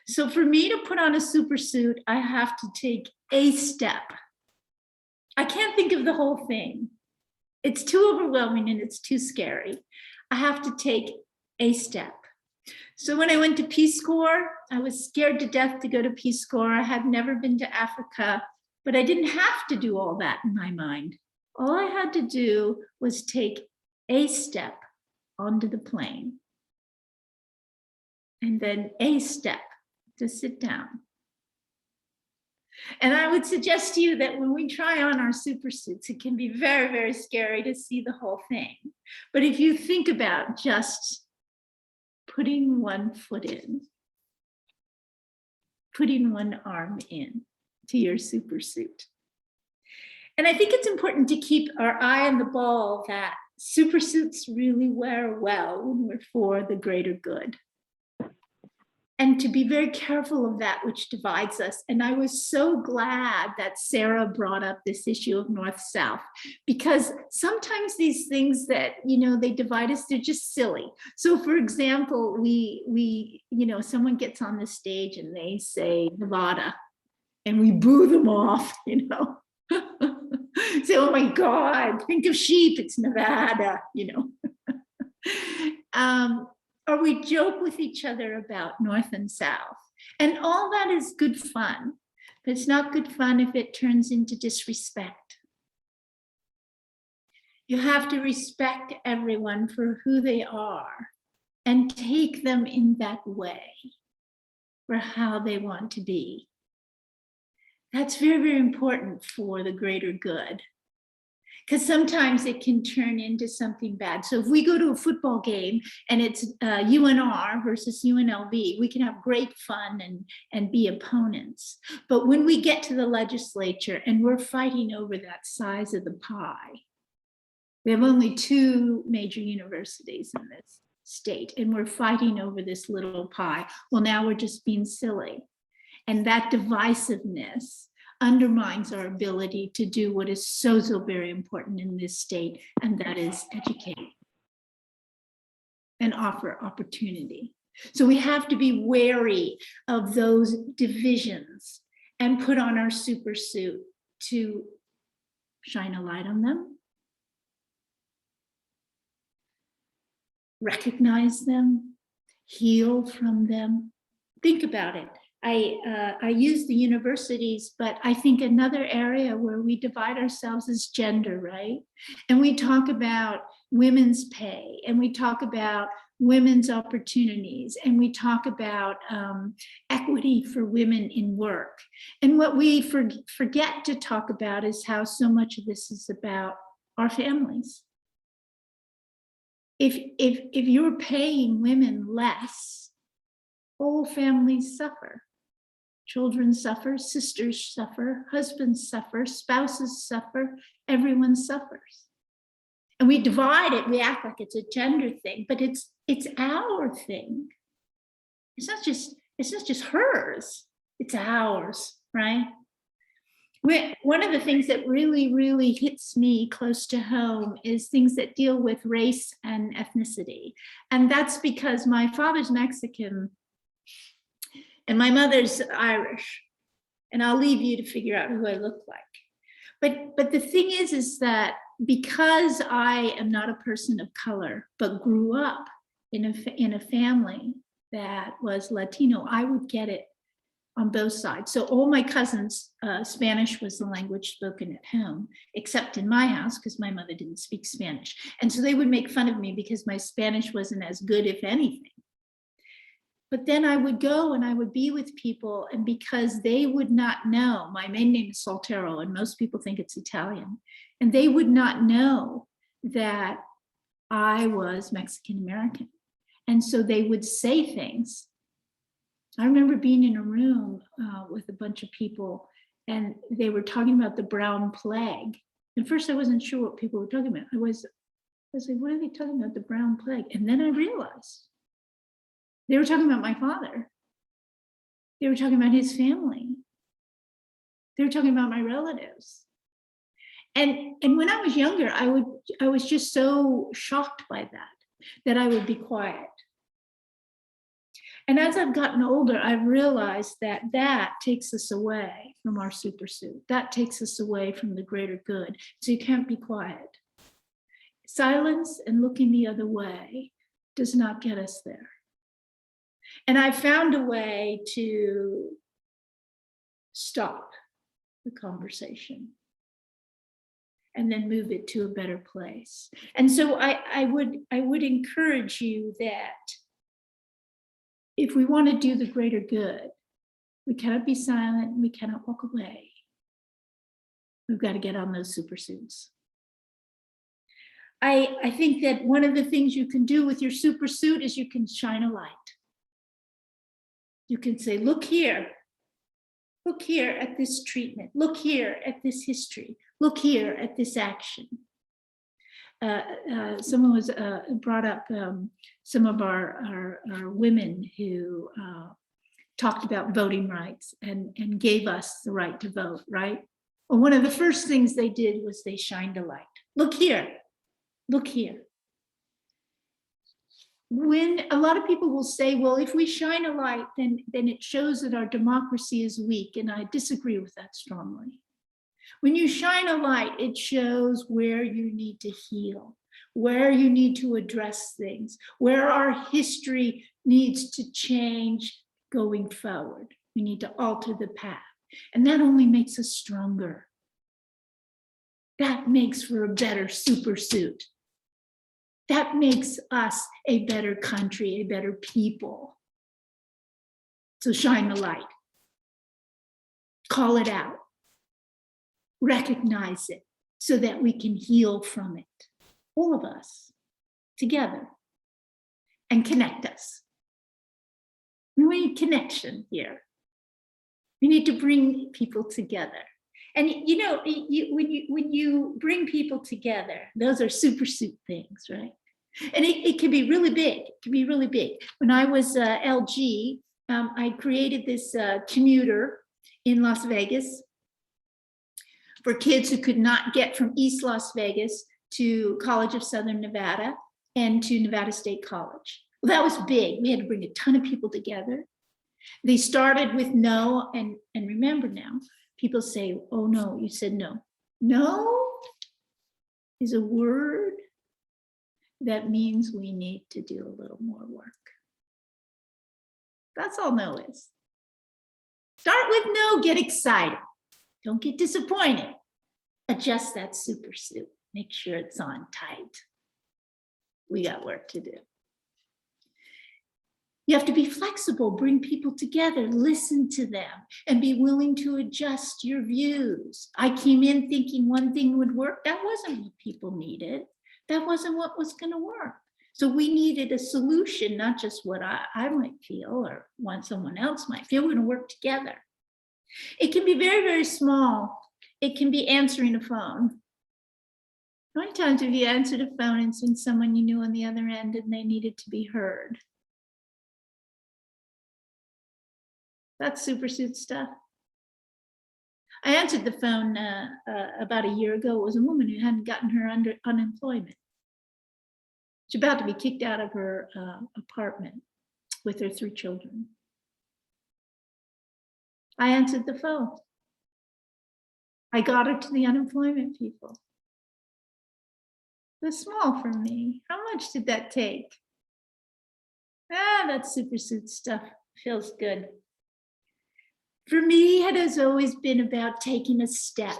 [SPEAKER 11] So for me to put on a super suit, I have to take a step. I can't think of the whole thing. It's too overwhelming and it's too scary. I have to take a step. So when I went to Peace Corps, I was scared to death to go to Peace Corps. I had never been to Africa, but I didn't have to do all that in my mind. All I had to do was take a step onto the plane and then a step to sit down. And I would suggest to you that when we try on our super suits, it can be very, very scary to see the whole thing. But if you think about just putting one foot in, putting one arm in to your super suit. And I think it's important to keep our eye on the ball that super suits really wear well when we're for the greater good. And to be very careful of that which divides us. And I was so glad that Sarah brought up this issue of North-South, because sometimes these things that, they divide us, they're just silly. So for example, someone gets on the stage and they say Nevada, and we boo them off, Say, oh my God, think of sheep, it's Nevada, Or we joke with each other about North and South. And all that is good fun, but it's not good fun if it turns into disrespect. You have to respect everyone for who they are and take them in that way for how they want to be. That's very, very important for the greater good. Because sometimes it can turn into something bad. So if we go to a football game and it's UNR versus UNLV, we can have great fun and be opponents. But when we get to the legislature and we're fighting over that size of the pie, we have only 2 major universities in this state, and we're fighting over this little pie. Well, now we're just being silly. And that divisiveness undermines our ability to do what is so, so very important in this state, and that is educate and offer opportunity. So we have to be wary of those divisions and put on our super suit to shine a light on them, recognize them, heal from them. Think about it. I use the universities, but I think another area where we divide ourselves is gender, right? And we talk about women's pay, and we talk about women's opportunities, and we talk about equity for women in work. And what we forget to talk about is how so much of this is about our families. If you're paying women less, whole families suffer. Children suffer, sisters suffer, husbands suffer, spouses suffer, everyone suffers. And we divide it, we act like it's a gender thing, but it's our thing. It's not just hers, it's ours, right? One of the things that really, really hits me close to home is things that deal with race and ethnicity. And that's because my father's Mexican and my mother's Irish, and I'll leave you to figure out who I look like. But the thing is that because I am not a person of color, but grew up in a family that was Latino, I would get it on both sides. So all my cousins, Spanish was the language spoken at home, except in my house, because my mother didn't speak Spanish. And so they would make fun of me because my Spanish wasn't as good, if anything. But then I would go and I would be with people, and because they would not know, my maiden name is Soltero, and most people think it's Italian, and they would not know that I was Mexican American. And so they would say things. I remember being in a room with a bunch of people, and they were talking about the brown plague. At first, I wasn't sure what people were talking about. I was like, what are they talking about, the brown plague? And then I realized they were talking about my father. They were talking about his family. They were talking about my relatives. And when I was younger, I was just so shocked by that I would be quiet. And as I've gotten older, I've realized that takes us away from our supersuit. That takes us away from the greater good. So you can't be quiet. Silence and looking the other way does not get us there. And I found a way to stop the conversation and then move it to a better place. And so I would encourage you that if we want to do the greater good, we cannot be silent, we cannot walk away. We've got to get on those supersuits. I think that one of the things you can do with your supersuit is you can shine a light. You can say, look here at this treatment, look here at this history, look here at this action. Someone was brought up some of our women who talked about voting rights and gave us the right to vote, right? Well, one of the first things they did was they shined a light. Look here, look here. When a lot of people will say, well, if we shine a light, then it shows that our democracy is weak, and I disagree with that strongly. When you shine a light, it shows where you need to heal, where you need to address things, where our history needs to change going forward. We need to alter the path. And that only makes us stronger. That makes for a better supersuit. That makes us a better country, a better people. So shine the light. Call it out. Recognize it so that we can heal from it. All of us together, and connect us. We need connection here. We need to bring people together. And you know, when you bring people together, those are supersuit things, right? And it can be really big. It can be really big. When I was LG, I created this commuter in Las Vegas for kids who could not get from East Las Vegas to College of Southern Nevada and to Nevada State College. Well, that was big. We had to bring a ton of people together. They started with no, and remember now, people say, oh no, you said no. No is a word that means we need to do a little more work. That's all no is. Start with no, get excited. Don't get disappointed. Adjust that supersuit. Make sure it's on tight. We got work to do. You have to be flexible, bring people together, listen to them, and be willing to adjust your views. I came in thinking one thing would work. That wasn't what people needed. That wasn't what was going to work. So we needed a solution, not just what I might feel or what someone else might feel. We're going to work together. It can be very, very small. It can be answering a phone. How many times have you answered a phone and seen someone you knew on the other end and they needed to be heard? That's supersuit stuff. I answered the phone about a year ago. It was a woman who hadn't gotten her unemployment. She's about to be kicked out of her apartment with her 3 children. I answered the phone. I got her to the unemployment people. It was small for me. How much did that take? That supersuit stuff feels good. For me, it has always been about taking a step.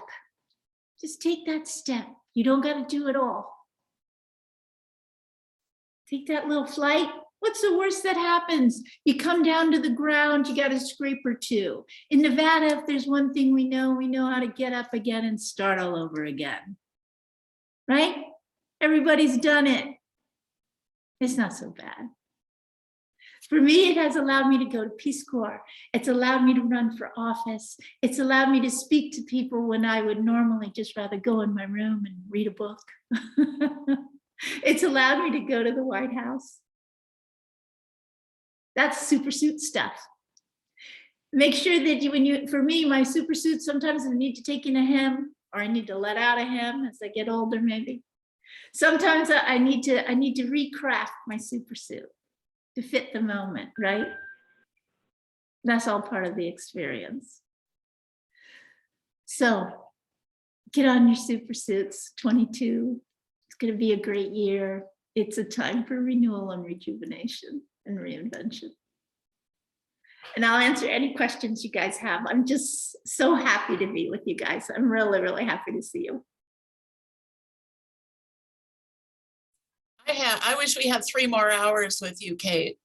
[SPEAKER 11] Just take that step. You don't got to do it all. Take that little flight. What's the worst that happens? You come down to the ground, you got a scrape or two. In Nevada, if there's one thing we know how to get up again and start all over again. Right? Everybody's done it. It's not so bad. For me, it has allowed me to go to Peace Corps. It's allowed me to run for office. It's allowed me to speak to people when I would normally just rather go in my room and read a book. It's allowed me to go to the White House. That's supersuit stuff. Make sure that for me, my supersuit, sometimes I need to take in a hem, or I need to let out a hem as I get older, maybe. Sometimes I need to recraft my supersuit to fit the moment, right? That's all part of the experience. So get on your supersuits, 22. It's going to be a great year. It's a time for renewal and rejuvenation and reinvention. And I'll answer any questions you guys have. I'm just so happy to be with you guys. I'm really, really happy to see you.
[SPEAKER 1] I wish we had 3 more hours with you, Kate.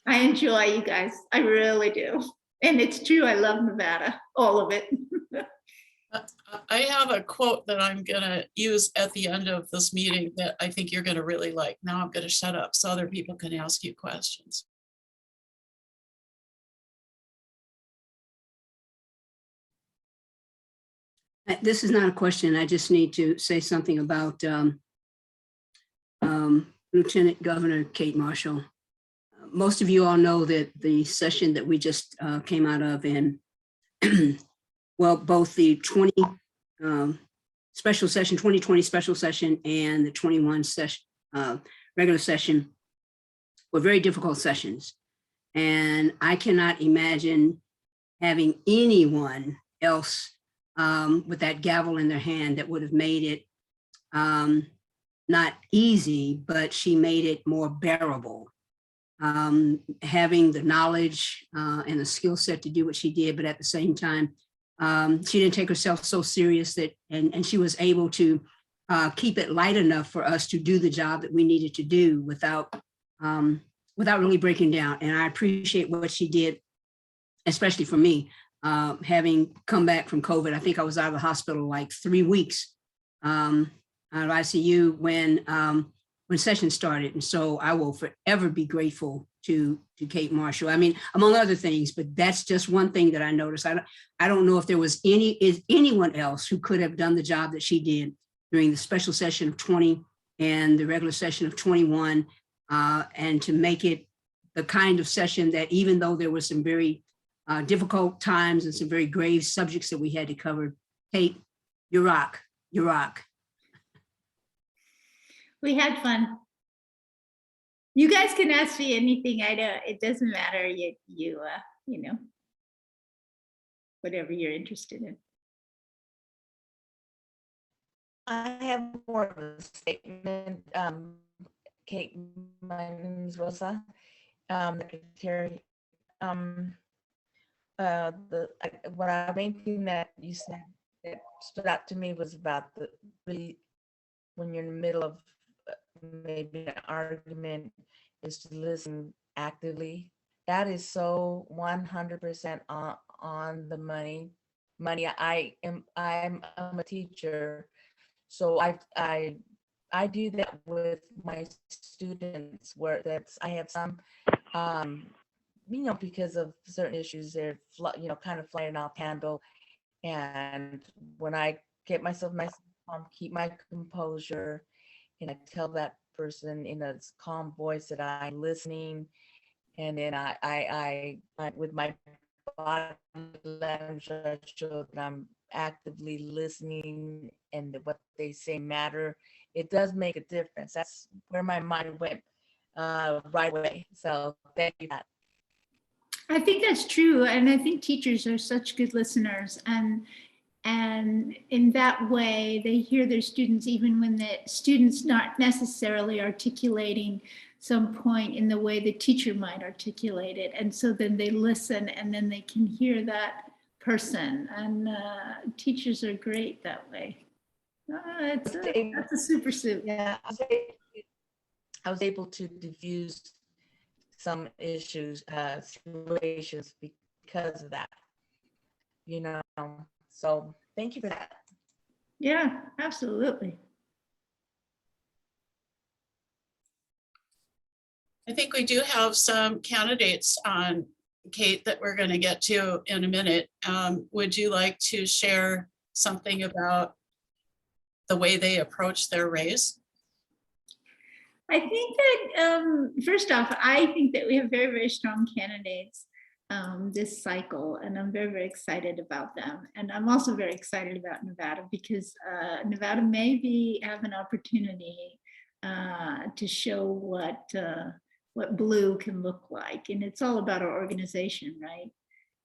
[SPEAKER 11] I enjoy you guys. I really do. And it's true, I love Nevada, all of it.
[SPEAKER 1] I have a quote that I'm going to use at the end of this meeting that I think you're going to really like. Now I'm going to shut up so other people can ask you questions.
[SPEAKER 5] This is not a question. I just need to say something about Lieutenant Governor Kate Marshall. Most of you all know that the session that we just came out of in, well, both the 2020 special session and the 21 session, regular session were very difficult sessions. And I cannot imagine having anyone else with that gavel in their hand that would have made it not easy, but she made it more bearable. Having the knowledge and the skill set to do what she did, but at the same time, she didn't take herself so serious that, and she was able to keep it light enough for us to do the job that we needed to do without really breaking down. And I appreciate what she did, especially for me, having come back from COVID. I think I was out of the hospital like 3 weeks out of ICU when session started. And so I will forever be grateful to Kate Marshall. I mean, among other things, but that's just one thing that I noticed. I don't know if there was anyone else who could have done the job that she did during the special session of 20 and the regular session of 21, and to make it the kind of session that, even though there was some very difficult times and some very grave subjects that we had to cover, Kate, you rock, you rock.
[SPEAKER 11] We had fun. You guys can ask me anything. I know it doesn't matter. You know, whatever you're interested in.
[SPEAKER 2] I have more of a statement. Kate, my name is Rosa. Secretary. What I main thing that you said that stood out to me was about really when you're in the middle of maybe an argument, is to listen actively. That is so 100% on the money. I'm a teacher, so I do that with my students, where I have some because of certain issues, they're kind of flying off handle, and when I get myself calm, keep my composure, and I tell that person in a calm voice that I'm listening, and then I with my body language, I show that I'm actively listening and that what they say matter. It does make a difference. That's where my mind went right away. So thank you for that.
[SPEAKER 11] I think that's true. And I think teachers are such good listeners. And in that way, they hear their students, even when the student's not necessarily articulating some point in the way the teacher might articulate it. And so then they listen, and then they can hear that person. And teachers are great that way. That's a super suit.
[SPEAKER 2] Yeah, I was able to diffuse some issues, situations because of that, you know. So thank you for that.
[SPEAKER 11] Yeah, absolutely.
[SPEAKER 1] I think we do have some candidates on, Kate, that we're going to get to in a minute. Would you like to share something about the way they approach their race?
[SPEAKER 11] I think that, first off, I think that we have very, very strong candidates this cycle, and I'm very, very excited about them. And I'm also very excited about Nevada because Nevada maybe have an opportunity to show what blue can look like. And it's all about our organization, right?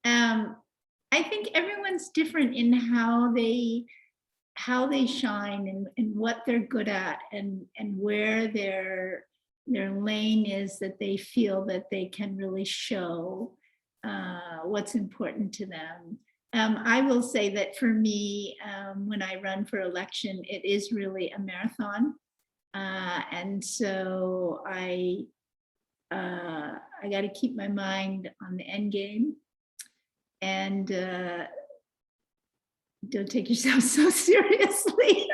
[SPEAKER 11] I think everyone's different in how they shine and what they're good at and where their lane is that they feel that they can really show what's important to them. I will say that for me, when I run for election, it is really a marathon. And so I got to keep my mind on the end game and don't take yourself so seriously,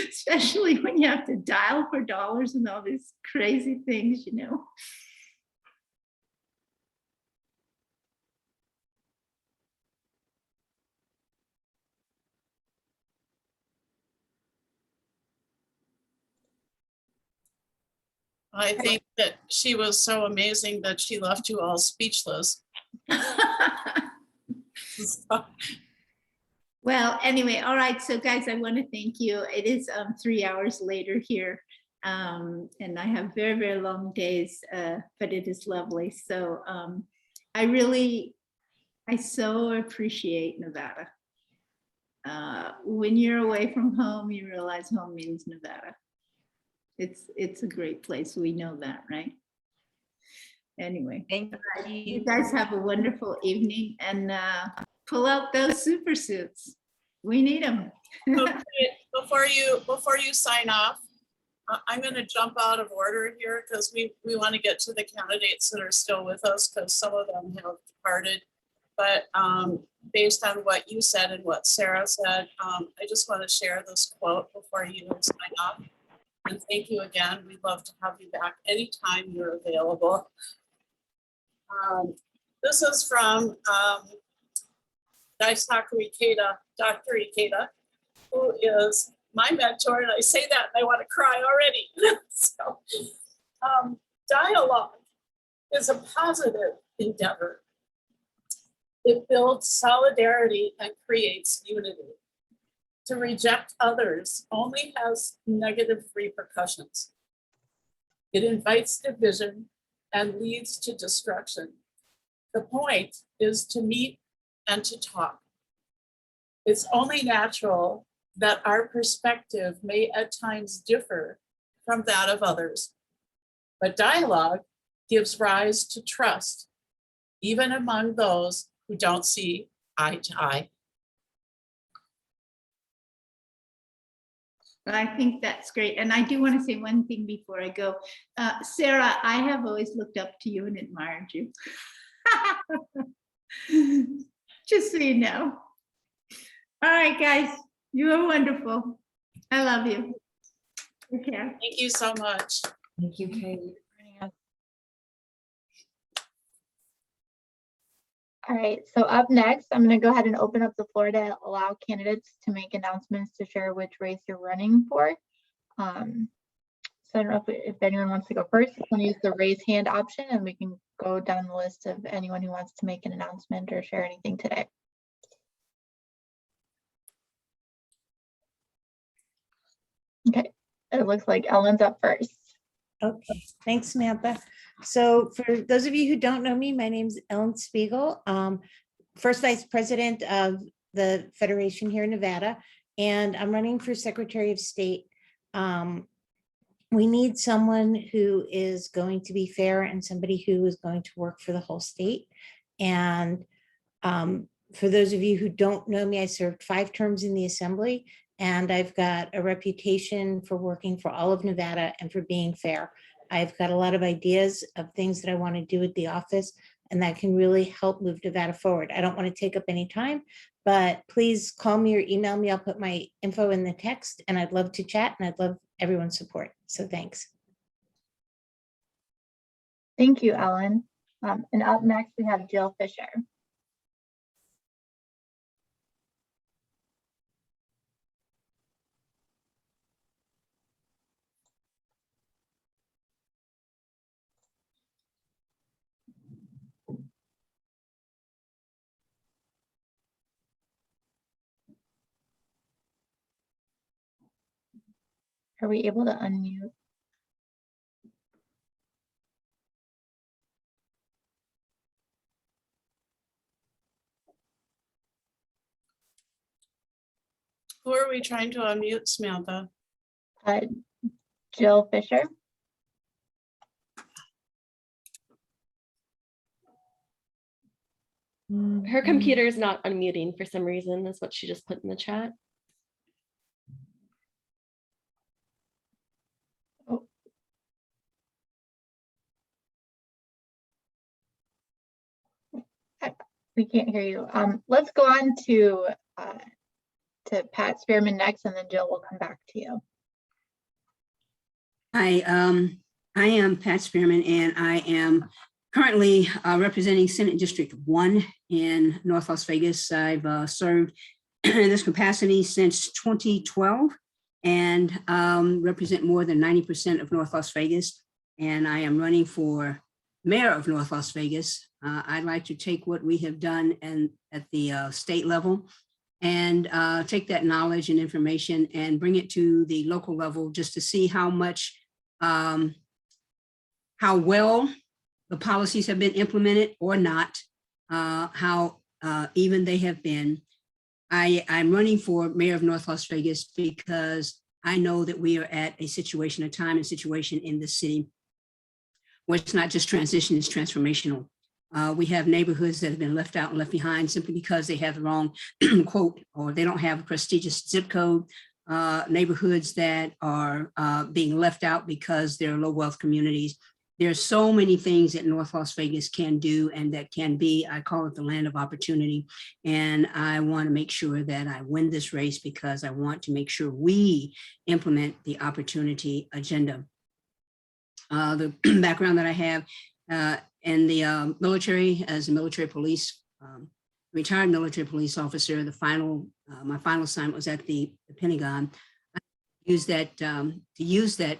[SPEAKER 11] especially when you have to dial for dollars and all these crazy things, you know.
[SPEAKER 1] I think that she was so amazing that she left you all speechless.
[SPEAKER 11] Well, anyway, all right. So guys, I want to thank you. It is 3 hours later here. And I have very, very long days, but it is lovely. So I so appreciate Nevada. When you're away from home, you realize home means Nevada. It's a great place. We know that, right? Anyway,
[SPEAKER 2] Thank
[SPEAKER 11] you guys have a wonderful evening, and pull out those super suits. We need them.
[SPEAKER 1] Okay, before you sign off, I'm going to jump out of order here because we want to get to the candidates that are still with us because some of them have departed. But based on what you said and what Sarah said, I just want to share this quote before you sign off. And thank you again. We'd love to have you back anytime you're available. This is from Dr. Ikeda, who is my mentor, and I say that and I want to cry already. So, dialogue is a positive endeavor. It builds solidarity and creates unity. To reject others only has negative repercussions. It invites division and leads to destruction. The point is to meet and to talk. It's only natural that our perspective may at times differ from that of others. But dialogue gives rise to trust, even among those who don't see eye to eye.
[SPEAKER 11] I think that's great. And I do want to say one thing before I go. Sarah, I have always looked up to you and admired you. Just so you know. All right, guys, you are wonderful. I love you. Take care.
[SPEAKER 1] Thank you so much.
[SPEAKER 7] Thank you, Kate.
[SPEAKER 6] All right, so up next, I'm going to go ahead and open up the floor to allow candidates to make announcements to share which race you're running for. So I don't know if anyone wants to go first. You can use the raise hand option and we can go down the list of anyone who wants to make an announcement or share anything today. Okay, it looks like Ellen's up first.
[SPEAKER 8] Okay, thanks, Samantha. So for those of you who don't know me, my name's Ellen Spiegel, first vice president of the Federation here in Nevada, and I'm running for Secretary of State. We need someone who is going to be fair and somebody who is going to work for the whole state. And for those of you who don't know me, I served 5 terms in the Assembly, and I've got a reputation for working for all of Nevada and for being fair. I've got a lot of ideas of things that I want to do at the office, and that can really help move Nevada forward. I don't want to take up any time, but please call me or email me. I'll put my info in the text, and I'd love to chat, and I'd love everyone's support. So thanks.
[SPEAKER 6] Thank you, Ellen. And up next, we have Jill Fisher. Are we able to unmute?
[SPEAKER 1] Who are we trying to unmute, Samantha?
[SPEAKER 6] Jill Fisher.
[SPEAKER 10] Her computer is not unmuting for some reason. That's what she just put in the chat.
[SPEAKER 6] We can't hear you. Let's go on to Pat Spearman next, and then Jill will come back to you.
[SPEAKER 5] I am Pat Spearman, and I am currently representing Senate District 1 in North Las Vegas. I've served in this capacity since 2012 and represent more than 90% of North Las Vegas. And I am running for mayor of North Las Vegas. I'd like to take what we have done at the state level and take that knowledge and information and bring it to the local level just to see how much, how well the policies have been implemented or not, how even they have been. I'm running for mayor of North Las Vegas because I know that we are at a situation, a time and situation in the city where it's not just transition, it's transformational. We have neighborhoods that have been left out and left behind simply because they have the wrong quote, or they don't have a prestigious zip code. Neighborhoods that are being left out because they're low wealth communities. There's so many things that North Las Vegas can do and that can be, I call it the land of opportunity. And I want to make sure that I win this race because I want to make sure we implement the opportunity agenda. The background that I have in the military as a military police, retired military police officer, my final assignment was at the Pentagon. I used that to use that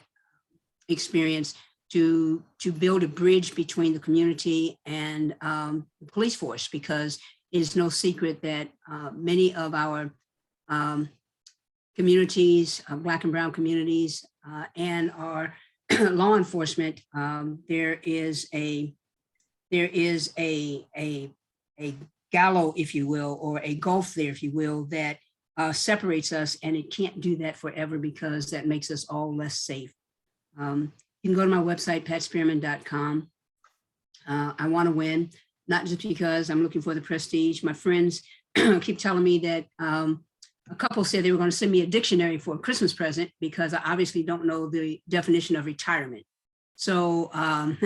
[SPEAKER 5] experience to build a bridge between the community and the police force, because it is no secret that many of our communities, Black and Brown communities, and our law enforcement, there is a gallows, if you will, or a gulf there, if you will, that separates us, and it can't do that forever because that makes us all less safe. You can go to my website, patspearman.com. I want to win, not just because I'm looking for the prestige. My friends keep telling me that a couple said they were going to send me a dictionary for a Christmas present because I obviously don't know the definition of retirement. So I'm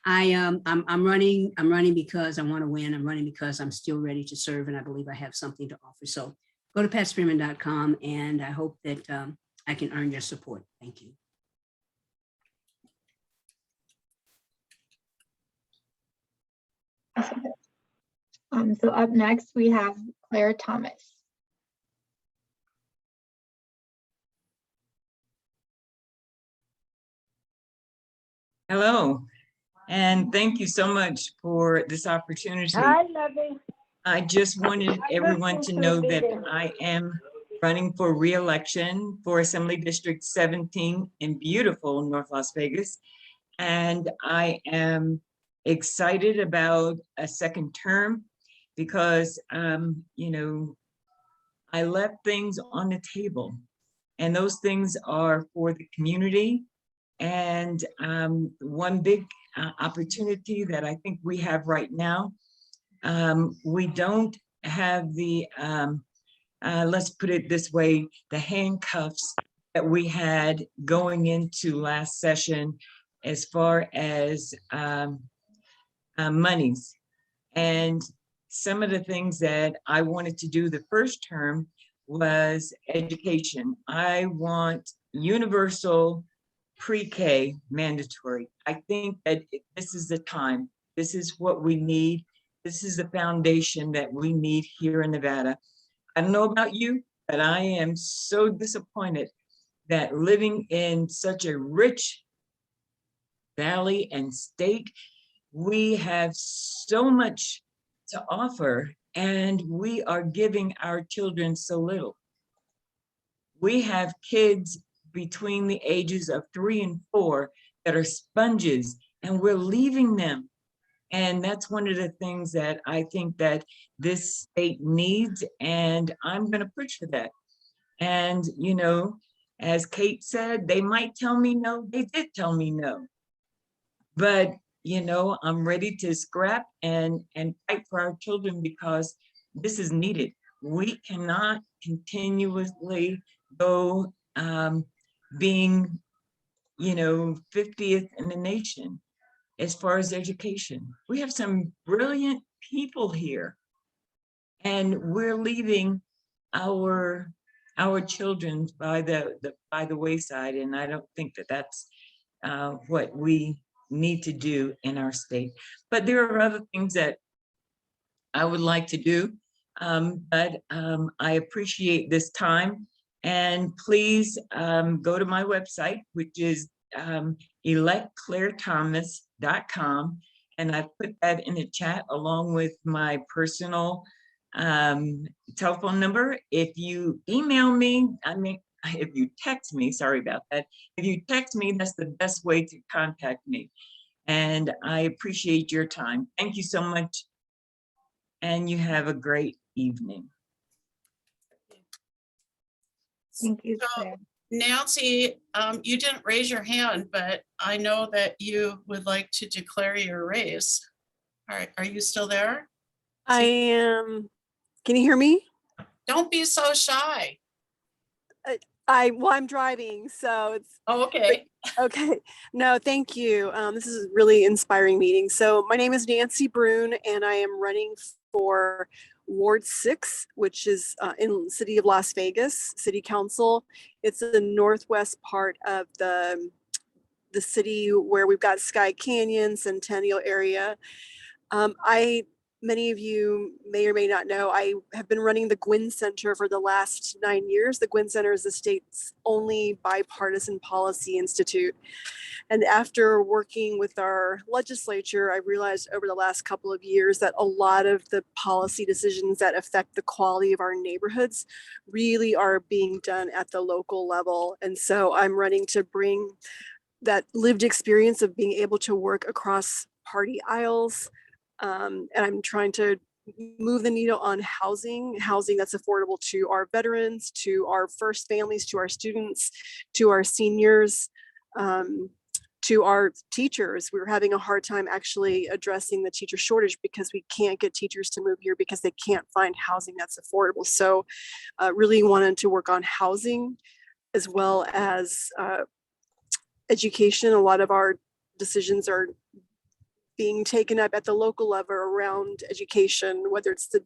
[SPEAKER 5] running because I want to win. I'm running because I'm still ready to serve, and I believe I have something to offer. So go to patspearman.com, and I hope that I can earn your support. Thank you.
[SPEAKER 6] So up next, we have Claire Thomas.
[SPEAKER 4] Hello, and thank you so much for this opportunity.
[SPEAKER 12] Hi, lovey.
[SPEAKER 4] I just wanted everyone to know that I am running for re-election for Assembly District 17 in beautiful North Las Vegas. And I am excited about a second term because, you know, I left things on the table, and those things are for the community. And one big opportunity that I think we have right now, we don't have the, let's put it this way, the handcuffs that we had going into last session as far as monies. And some of the things that I wanted to do the first term was education. I want universal pre-K mandatory. I think that this is the time. This is what we need. This is the foundation that we need here in Nevada. I don't know about you, but I am so disappointed that living in such a rich valley and state, we have so much to offer, and we are giving our children so little. We have kids between the ages of 3 and 4 that are sponges, and we're leaving them. And that's one of the things that I think that this state needs, and I'm going to push for that. And, you know, as Kate said, they might tell me no. They did tell me no. But, you know, I'm ready to scrap and fight for our children because this is needed. We cannot continuously go being, you know, 50th in the nation as far as education. We have some brilliant people here, and we're leaving our children by the wayside. And I don't think that that's what we need to do in our state. But there are other things that I would like to do, but I appreciate this time. And please go to my website, which is electclairethomas.com, and I put that in the chat along with my personal telephone number. If you email me, if you text me, sorry about that. If you text me, that's the best way to contact me. And I appreciate your time. Thank you so much. And you have a great evening.
[SPEAKER 6] Thank you,
[SPEAKER 1] So,
[SPEAKER 6] Claire.
[SPEAKER 1] Nancy, you didn't raise your hand, but I know that you would like to declare your race. All right, are you still there?
[SPEAKER 12] I am. Can you hear me?
[SPEAKER 1] Don't be so shy.
[SPEAKER 12] Well, I'm driving, so it's
[SPEAKER 1] Oh, okay.
[SPEAKER 12] okay. No, thank you. This is a really inspiring meeting. So my name is Nancy Brune, and I am running for Ward 6, which is in the city of Las Vegas City Council. It's the northwest part of the city where we've got Sky Canyon, Centennial area. Many of you may or may not know, I have been running the Gwynn Center for the last 9 years. The Gwynn Center is the state's only bipartisan policy institute. And after working with our legislature, I realized over the last couple of years that a lot of the policy decisions that affect the quality of our neighborhoods really are being done at the local level. And so I'm running to bring that lived experience of being able to work across party aisles. And I'm trying to move the needle on housing that's affordable to our veterans, to our first families, to our students, to our seniors, to our teachers. We were having a hard time actually addressing the teacher shortage because we can't get teachers to move here because they can't find housing that's affordable. So really wanted to work on housing as well as education. A lot of our decisions are being taken up at the local level around education, whether it's the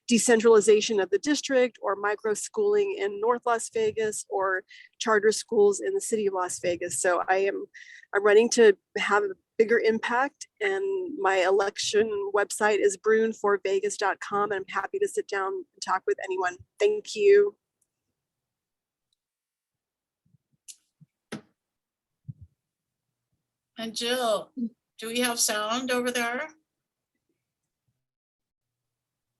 [SPEAKER 12] decentralization of the district or micro schooling in North Las Vegas or charter schools in the city of Las Vegas. So I'm running to have a bigger impact, and my election website is bruneforvegas.com, and I'm happy to sit down and talk with anyone. Thank you.
[SPEAKER 1] And Jill, do we have sound over there?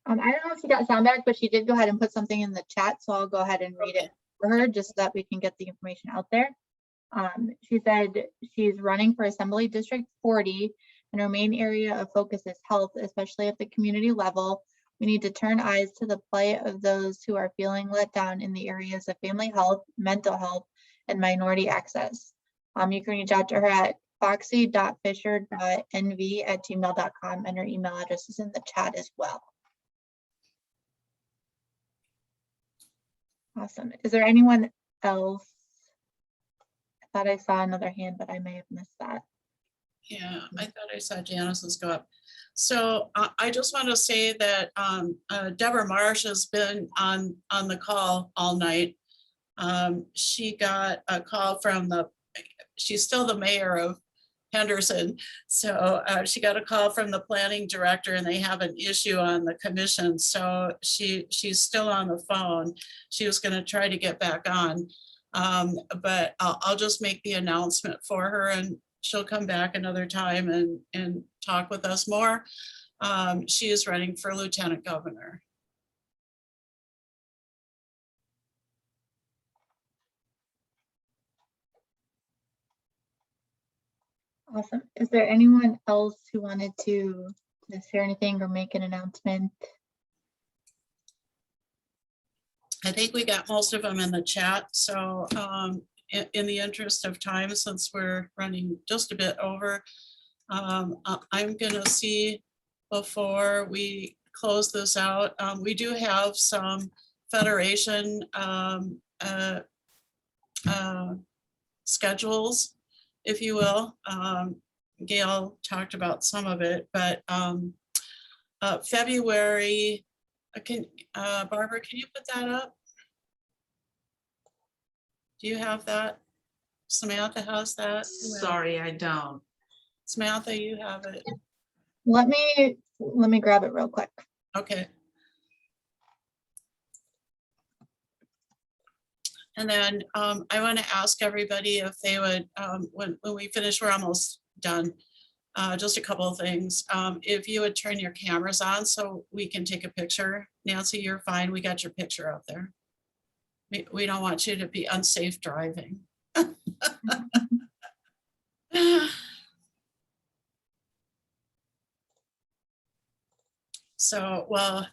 [SPEAKER 6] I don't know know if she got sound back, but she did go ahead and put something in the chat. So I'll go ahead and read it for her just so that we can get the information out there. She said she's running for Assembly District 40 and her main area of focus is health, especially at the community level. We need to turn eyes to the plight of those who are feeling let down in the areas of family health, mental health, and minority access. You can reach out to her at foxy.fisher.nv@gmail.com, and her email address is in the chat as well. Awesome. Is there anyone else? I thought I saw another hand, but I may have missed that.
[SPEAKER 1] Yeah, I thought I saw Janice's go up. So I just want to say that Deborah Marsh has been on the call all night. She got a call from she's still the mayor of Henderson. So she got a call from the planning director and they have an issue on the commission. So she's still on the phone. She was going to try to get back on. But I'll just make the announcement for her and she'll come back another time and talk with us more. She is running for lieutenant governor.
[SPEAKER 6] Awesome. Is there anyone else who wanted to share anything or make an announcement?
[SPEAKER 1] I think we got most of them in the chat. So in the interest of time, since we're running just a bit over, I'm gonna see before we close this out. We do have some Federation schedules, if you will. Gail talked about some of it, but February, Barbara, can you put that up? Do you have that? Samantha has that?
[SPEAKER 3] Sorry, I don't.
[SPEAKER 1] Samantha, you have it.
[SPEAKER 6] Let me grab it real quick.
[SPEAKER 1] Okay. And then I want to ask everybody if they would, when we finish, we're almost done. Just a couple of things. If you would turn your cameras on so we can take a picture. Nancy, you're fine. We got your picture out there. We don't want you to be unsafe driving. So, well,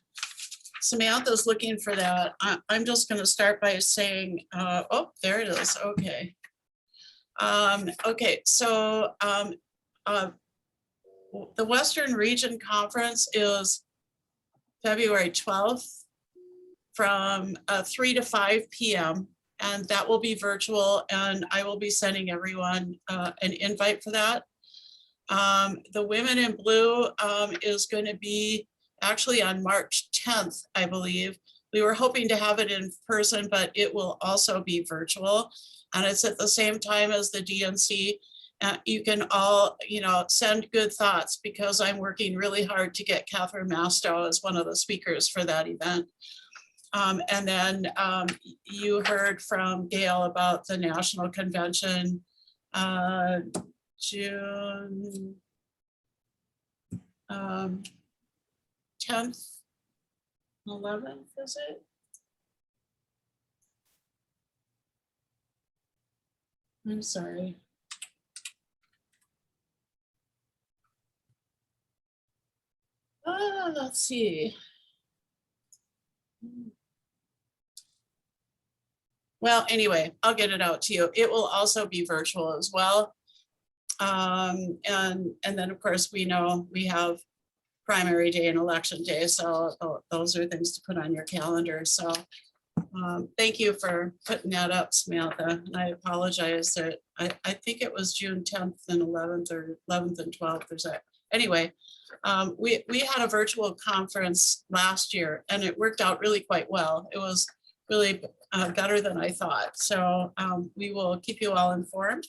[SPEAKER 1] Samantha's looking for that. I'm just going to start by saying, oh, there it is. Okay. Okay, so the Western Region Conference is February 12th from 3 to 5 p.m. and that will be virtual, and I will be sending everyone an invite for that. The Women in Blue is going to be actually on March 10th, I believe. We were hoping to have it in person, but it will also be virtual. And it's at the same time as the DNC. You can all, send good thoughts because I'm working really hard to get Catherine Mastow as one of the speakers for that event. And then you heard from Gail about the National Convention, June 10th, 11th, is it? I'm sorry. Let's see. Well, anyway, I'll get it out to you. It will also be virtual as well. And then of course we know we have primary day and election day. So those are things to put on your calendar. So thank you for putting that up, Samantha. And I apologize that I think it was June 10th and 11th or 11th and 12th or so. Anyway, we had a virtual conference last year and it worked out really quite well. It was really better than I thought. So we will keep you all informed.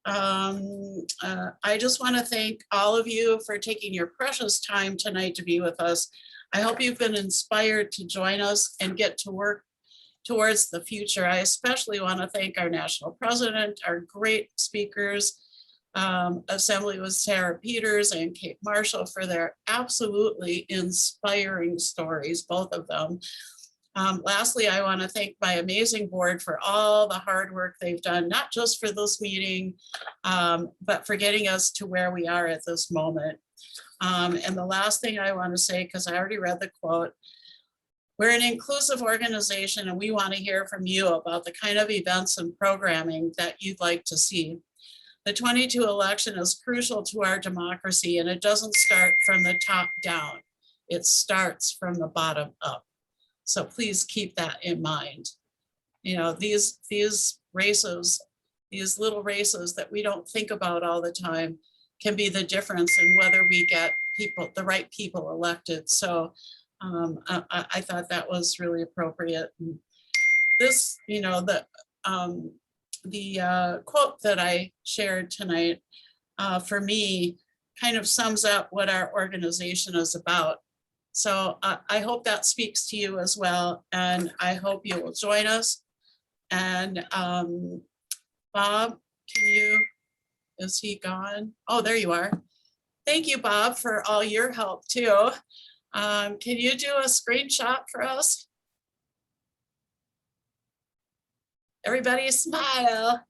[SPEAKER 1] I just want to thank all of you for taking your precious time tonight to be with us. I hope you've been inspired to join us and get to work towards the future. I especially want to thank our national president, our great speakers, assembly with Sarah Peters and Kate Marshall for their absolutely inspiring stories, both of them. Lastly, I want to thank my amazing board for all the hard work they've done, not just for this meeting, but for getting us to where we are at this moment. And the last thing I want to say, because I already read the quote, we're an inclusive organization and we want to hear from you about the kind of events and programming that you'd like to see. The 22 election is crucial to our democracy, and it doesn't start from the top down. It starts from the bottom up. So please keep that in mind. You know, these races, these little races that we don't think about all the time can be the difference in whether we get people, the right people elected. So I thought that was really appropriate. And this, you know, the quote that I shared tonight for me kind of sums up what our organization is about. So I hope that speaks to you as well. And I hope you will join us. And Bob, can you, is he gone? Oh, there you are. Thank you, Bob, for all your help too. Can you do a screenshot for us? Everybody smile.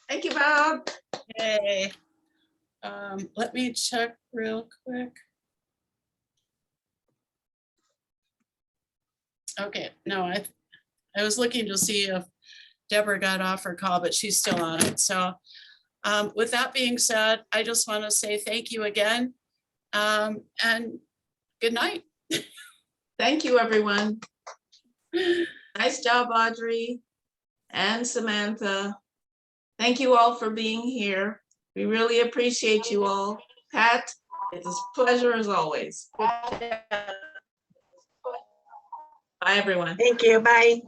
[SPEAKER 3] Thank you, Bob.
[SPEAKER 1] Hey, let me check real quick. Okay, no, I was looking to see if Deborah got off her call, but she's still on it. So with that being said, I just want to say thank you again and good night.
[SPEAKER 3] Thank you, everyone. Nice job, Audrey and Samantha. Thank you all for being here. We really appreciate you all. Pat, it's a pleasure as always. Bye, everyone.
[SPEAKER 13] Thank you. Bye.